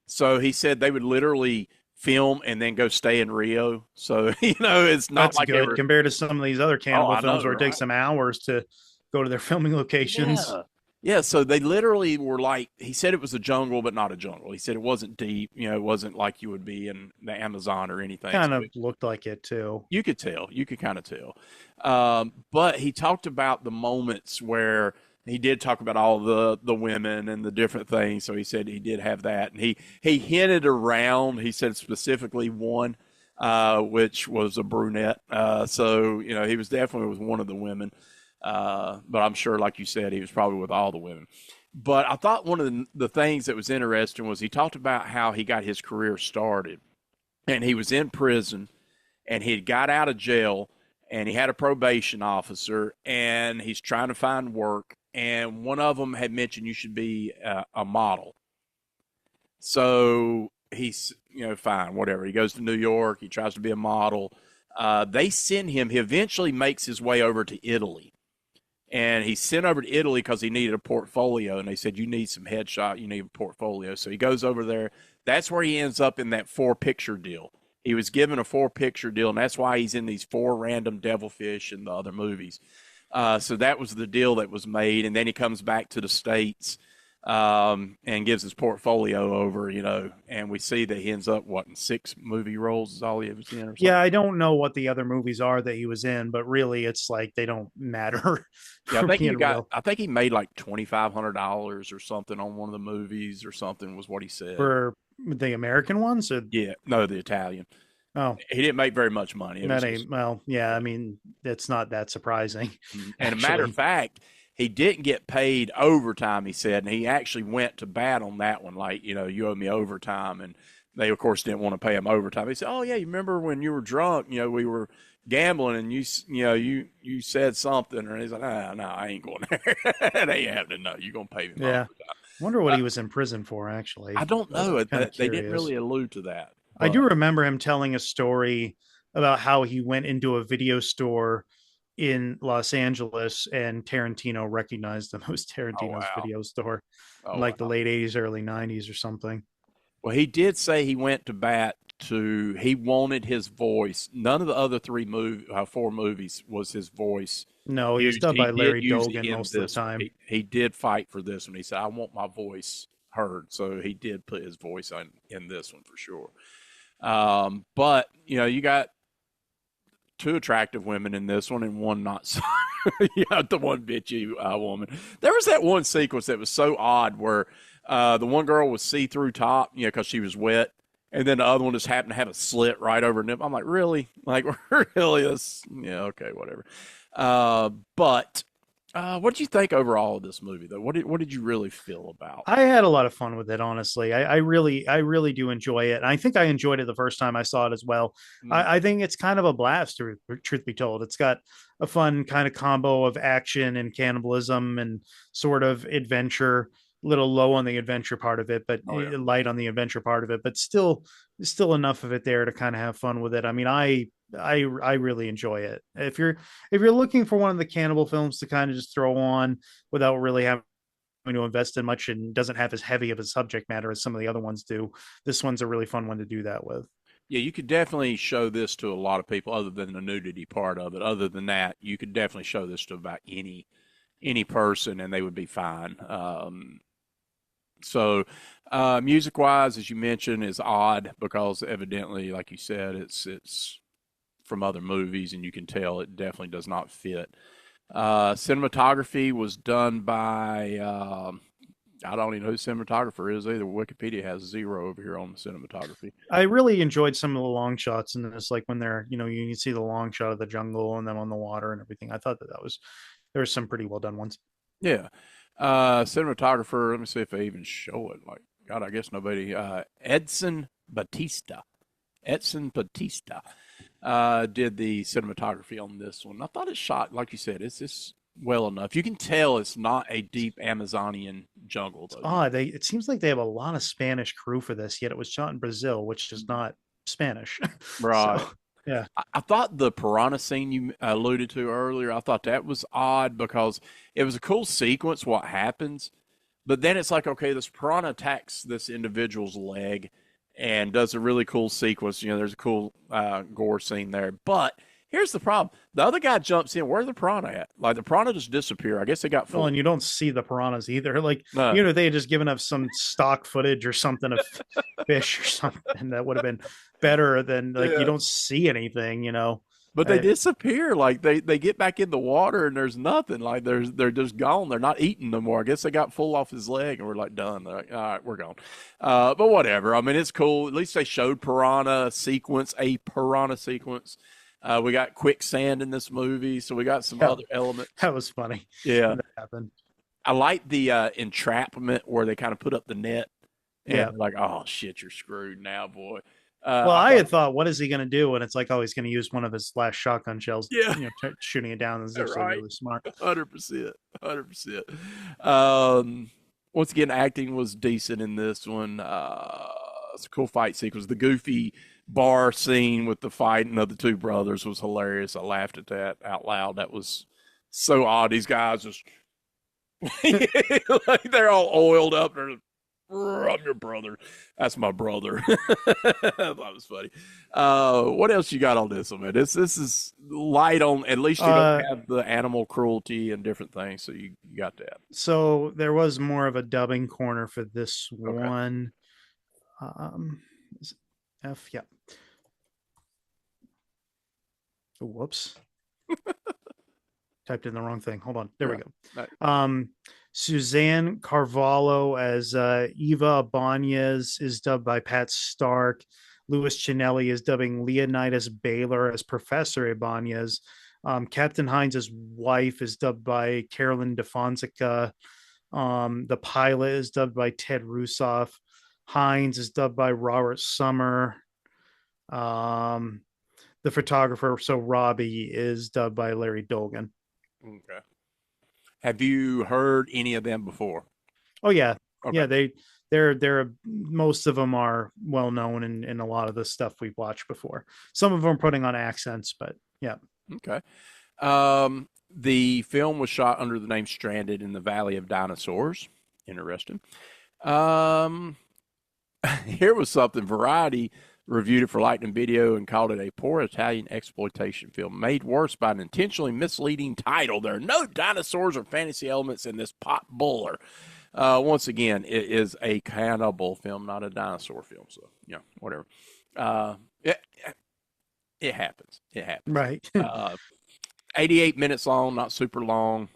So he said they would literally film and then go stay in Rio. So it's not That's like they good were. compared to some of these other Oh, cannibal I know, films where it takes right? them hours to go to their filming locations. Yeah. Yeah, so they literally were like he said it was a jungle but not a jungle. He said it wasn't deep, it wasn't like you would be in the Amazon or anything. Kind So of looked like it too. you could tell, you could kind of tell. But he talked about the moments where he did talk about all the women and the different things. So he said he did have that, and he hinted around. He said specifically one, which was a brunette. So he was definitely with one of the women. But I'm sure, like you said, he was probably with all the women. But I thought one of the things that was interesting was he talked about how he got his career started, and he was in prison, and he got out of jail, and he had a probation officer, and he's trying to find work, and one of them had mentioned you should be a model. So he's fine, whatever. He goes to New York. He tries to be a model. They send him. He eventually makes his way over to Italy, and he sent over to Italy because he needed a portfolio. And they said, you need some headshot, you need a portfolio. So he goes over there. That's where he ends up in that 4-picture deal. He was given a 4-picture deal, and that's why he's in these 4 random devilfish and the other movies. So that was the deal that was made. And then he comes back to the States and gives his portfolio over, and we see that he ends up, what, in 6 movie roles is all he was in or something? Yeah, I don't know what the other movies are that he was in, but really it's like they don't matter Yeah, I for think he being got. real. I think he made like $2,500 or something on one of the movies or something was what he said. For the American ones, or Yeah, no, the Italian. oh, He didn't make very much money. It was that just ain't well, yeah, yeah. I mean, it's not that surprising, And a matter of actually. fact, he didn't get paid overtime. He said, and he actually went to bat on that one. Like you owe me overtime, and they of course didn't want to pay him overtime. He said, "Oh yeah, you remember when you were drunk? We were." Gambling and you said something and he's like no I ain't going there. They have to know you're gonna pay me my Yeah. overtime. Wonder what Uh, he was in prison for, I actually. don't I was know. kind of They didn't curious. really allude to that, I do but remember him telling a story about how he went into a video store in Los Angeles and Tarantino recognized him. It was oh Tarantino's wow, video store in oh like the wow. late 80s, early 90s or something. Well, he did say he went to bat to. He wanted his voice. None of the other 4 movies was his voice No, he was used. dubbed He by did Larry use it Dogan in most of the this one. time. He did fight for this one. He said, "I want my voice heard," so he did put his voice on in this one for sure. But you got 2 attractive women in this one and one not so. You got the one bitchy woman. There was that one sequence that was so odd where the one girl was see through top, because she was wet, and then the other one just happened to have a slit right over her nip. I'm like, really? Like, really? Yeah, okay, whatever. But what did you think overall of this movie, though? What did you really feel about? I had a lot of fun with it, honestly. I really do enjoy it. And I think I enjoyed it the first time I saw it as well. Mm, I think it's kind of a blast, truth be told. It's got a fun kind of combo of action and cannibalism and sort of adventure. A little low on the adventure part of it, but oh yeah. light on the adventure part of it, but still enough of it there to kind of have fun with it. I mean, I really enjoy it. If you're looking for one of the cannibal films to kind of just throw on without really having to invest in much and doesn't have as heavy of a subject matter as some of the other ones do. This one's a really fun one to do that with. Yeah, you could definitely show this to a lot of people other than the nudity part of it. Other than that, you could definitely show this to about any person and they would be fine. So music wise, as you mentioned, is odd because evidently, like you said, it's from other movies and you can tell it definitely does not fit. Cinematography was done by I don't even know who cinematographer is either. Wikipedia has 0 over here on the cinematography. I really enjoyed some of the long shots in this, like when they're, you can see the long shot of the jungle and them on the water and everything. I thought that was there were some pretty well done ones. Yeah. Cinematographer, let me see if I even show it. Like, God, I guess nobody. Edson Batista. Edson Batista did the cinematography on this one. I thought it shot, like you said, it's just well enough. You can tell it's not a deep Amazonian jungle, It's though. odd. It seems like they have a lot of Spanish crew for this, yet it was shot in Brazil, which is not Spanish. So Right. yeah. I thought the piranha scene you alluded to earlier, I thought that was odd because it was a cool sequence, what happens. But then it's like, okay, this piranha attacks this individual's leg and does a really cool sequence. There's a cool gore scene there. But here's the problem. The other guy jumps in. Where's the piranha at? Like, the piranha just disappear. I guess they got Well, full. and you don't see the piranhas either. Like, No. they had just given us some stock footage or something of fish or something that would have been better than, like, you Yeah. don't see anything. But they I, disappear. Like they get back in the water and there's nothing. Like they're just gone. They're not eating no more. I guess they got full off his leg and we're like done. They're like, all right, we're gone. But whatever. I mean, it's cool. At least they showed a piranha sequence. We got quicksand in this movie, so we got some yeah, other elements. that was funny Yeah, when that happened. I like the entrapment where they kind of put up the net and Yeah. they're like, oh shit, you're screwed now, boy. Well, I I thought, had thought, what is he going to do? And it's like, oh, he's going to use one of his last shotgun shells, yeah, shooting it down. It's actually right. really smart. 100%. 100%. Um, Once again, acting was decent in this one. It's a cool fight sequence. The goofy bar scene with the fighting of the two brothers was hilarious. I laughed at that out loud. That was so odd. These guys just like they're all oiled up. I'm your brother. That's my brother. That was funny. What else you got on this one, man? This is light on. At least you don't Uh, have the animal cruelty and different things, so you got that. so there was more of a dubbing corner for this Okay. one. Um, F, yeah. Oh, whoops. Typed in the wrong thing. Hold on. There we Yeah. go. Right. Um, Suzanne Carvalho as Eva Ibanez is dubbed by Pat Stark. Louis Chinelli is dubbing Leonidas Baylor as Professor Ibanez. Captain Hines' wife is dubbed by Carolyn DeFonseca. The pilot is dubbed by Ted Rusoff. Hines is dubbed by Robert Summer. Um, the photographer, so Robbie, is dubbed by Larry Dolgan. Okay. Have you heard any of them before? Oh yeah, Okay. yeah. They're most of them are well known in a lot of the stuff we've watched before. Some of them are putting on accents, but yeah. Okay. The film was shot under the name Stranded in the Valley of Dinosaurs. Interesting. Um, Here was something. Variety reviewed it for Lightning Video and called it a poor Italian exploitation film made worse by an intentionally misleading title. There are no dinosaurs or fantasy elements in this pot buller. Once again, it is a cannibal film, not a dinosaur film. So, whatever. Uh, it, it happens. It happens. Right. 88 minutes long, not super long.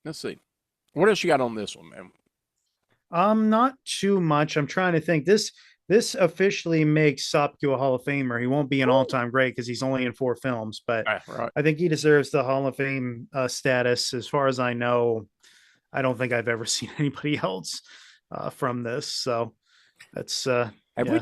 Let's see. What else you got on this one, man? Not too much. I'm trying to think. This officially makes Sopke a Hall of Famer. He won't be an all time great because he's only in 4 films, but Right. I think he deserves the Hall of Fame status. As far as I know, I don't think I've ever seen anybody else from this. So that's yeah, Have we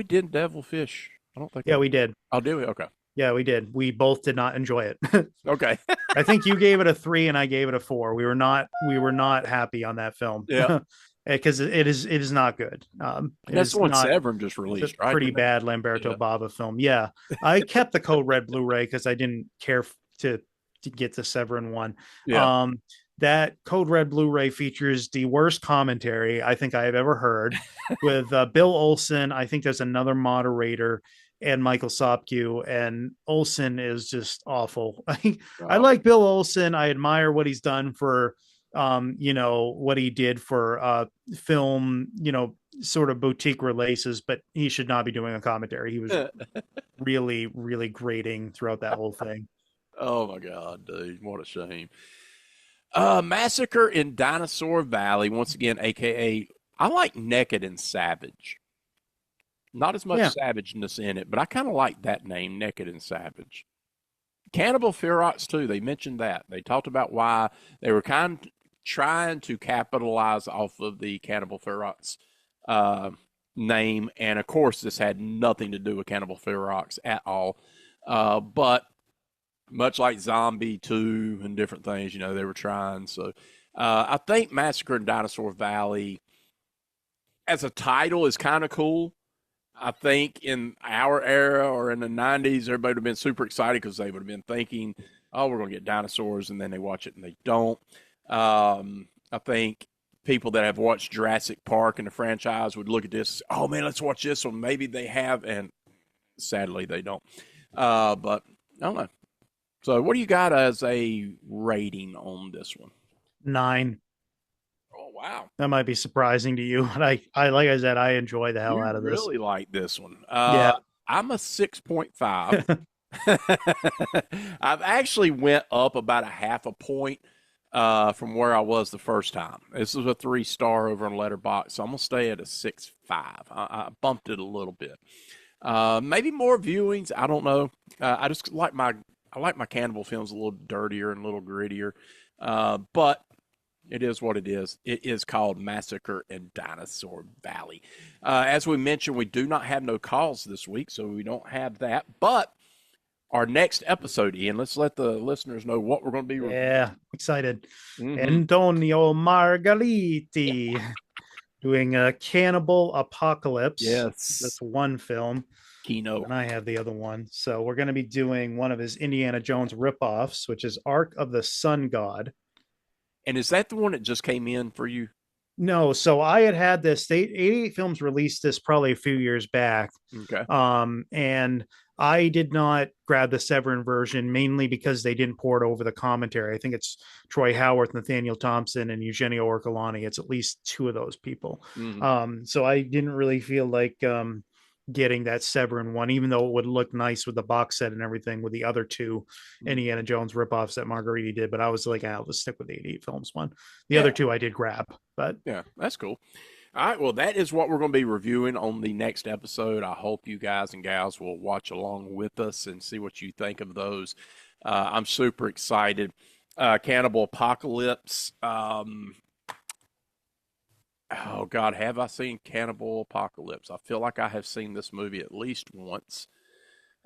did Devilfish? I don't think yeah, we did. I'll do it. Okay. Yeah, we did. We both did not enjoy it. Okay. I think you gave it a 3 and I gave it a 4. We were not happy on that film Yeah. because it is not good. It That's the is one not. Severin just It's a released, right? pretty bad Lamberto Yeah. Bava film. Yeah, I kept the Code Red Blu-ray because I didn't care to get the Severin one. Yeah. Um, that Code Red Blu-ray features the worst commentary I think I have ever heard with Bill Olson. I think there's another moderator and Michael Sopke, and Olson is just awful. I Oh, like Bill Olson. I admire what he's done for what he did for film, sort of boutique releases, but he should not be doing a commentary. He was really, really grating throughout that whole thing. oh my God, dude. What a shame. Massacre in Dinosaur Valley, once again, aka I like Naked and Savage. Not as much Yeah. savageness in it, but I kind of like that name, Naked and Savage. Cannibal Ferox too. They mentioned that. They talked about why they were kind of trying to capitalize off of the Cannibal Ferox uh, name, and of course, this had nothing to do with Cannibal Ferox at all. But much like Zombie 2 and different things, they were trying. So I think Massacre in Dinosaur Valley as a title is kind of cool. I think in our era or in the 90s, everybody would have been super excited because they would have been thinking, oh, we're going to get dinosaurs, and then they watch it and they don't. I think people that have watched Jurassic Park and the franchise would look at this and say, oh, man, let's watch this one. Maybe they have, and sadly they don't. But I don't know. So what do you got as a rating on this one? 9. Oh, wow. That might be surprising to you, but I like I said, I enjoy the hell You out of this. really like this one. Yeah. I'm a 6.5. I've actually went up about a half a point from where I was the first time. This is a 3-star over on Letterboxd, so I'm gonna stay at a 6.5. I bumped it a little bit. Maybe more viewings. I don't know. I just like my cannibal films a little dirtier and a little grittier. But it is what it is. It is called Massacre in Dinosaur Valley. As we mentioned, we do not have no calls this week, so we don't have that. But our next episode, Ian, let's let the listeners know what we're going to be reviewing. Yeah, excited. Mm-hmm. Antonio Margaliti doing a Cannibal Apocalypse. Yes. That's one film. Kino. And I have the other one. So we're going to be doing one of his Indiana Jones ripoffs, which is Ark of the Sun God. And is that the one that just came in for you? No, so I had this. 88 Films released this probably a few years back. Okay. And I did not grab the Severin version mainly because they didn't pour it over the commentary. I think it's Troy Howarth, Nathaniel Thompson, and Eugenio Orcolani. It's at least 2 of those people. Mm-hmm. So I didn't really feel like getting that Severin one, even though it would look nice with the box set and everything with the other 2 Indiana Jones ripoffs that Margariti did. But I was like, I'll just stick with the 88 Films one. The other 2 I did grab, but yeah, that's cool. All right, well, that is what we're going to be reviewing on the next episode. I hope you guys and gals will watch along with us and see what you think of those. I'm super excited. Cannibal Apocalypse. Oh, God, have I seen Cannibal Apocalypse? I feel like I have seen this movie at least once.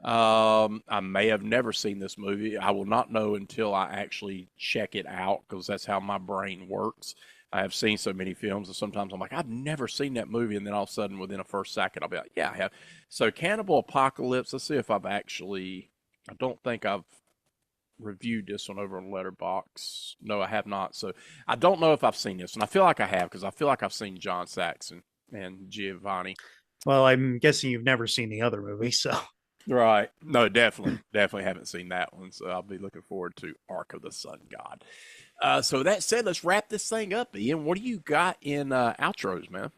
I may have never seen this movie. I will not know until I actually check it out because that's how my brain works. I have seen so many films, and sometimes I'm like, I've never seen that movie, and then all of a sudden, within a first second, I'll be like, yeah, I have. So, Cannibal Apocalypse. Let's see if I've actually. I don't think I've reviewed this one over on Letterboxd. No, I have not. So, I don't know if I've seen this, and I feel like I have because I feel like I've seen John Saxon and Giovanni. well, I'm guessing you've never seen the other movie, so. Right. No, definitely haven't seen that one. So I'll be looking forward to Ark of the Sun God. So that said, let's wrap this thing up, Ian. What do you got in outros, man?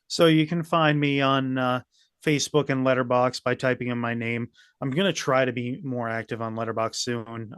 So you can find me on Facebook and Letterboxd by typing in my name. I'm going to try to be more active on Letterboxd soon.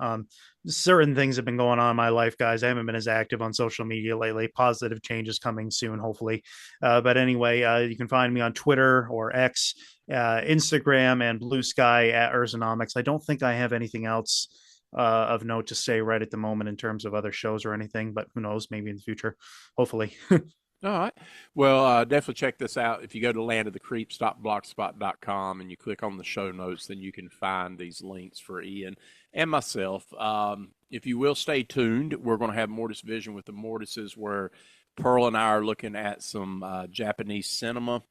Certain things have been going on in my life, guys. I haven't been as active on social media lately. Positive changes coming soon, hopefully. But anyway, you can find me on Twitter or X, Instagram, and Blue Sky at Ursanomics. I don't think I have anything else of note to say right at the moment in terms of other shows or anything, but who knows, maybe in the future, hopefully. All right. Well, definitely check this out. If you go to landofthecreeps.blogspot.com and you click on the show notes, then you can find these links for Ian and myself. If you will stay tuned, we're going to have Mortis Vision with the Mortises, where Pearl and I are looking at some Japanese cinema.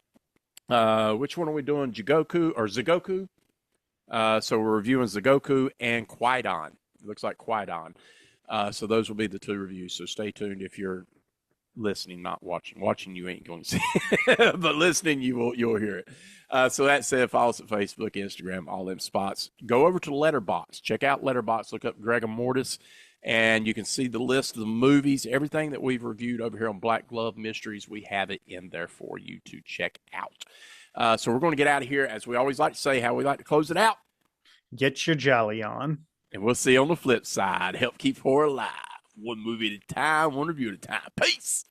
Which one are we doing? Jigoku or Zigoku? So we're reviewing Zigoku and Kwaidan. It looks like Kwaidan. So those will be the 2 reviews. So stay tuned if you're listening, not watching. Watching, you ain't going to see it, but listening, you'll hear it. So that said, follow us at Facebook, Instagram, all them spots. Go over to Letterboxd. Check out Letterboxd. Look up Gregor Mortis, and you can see the list of the movies, everything that we've reviewed over here on Black Glove Mysteries. We have it in there for you to check out. So we're going to get out of here, as we always like to say, how we like to close it out. Get your jolly on. And we'll see you on the flip side. Help keep horror alive. One movie at a time, one review at a time. Peace.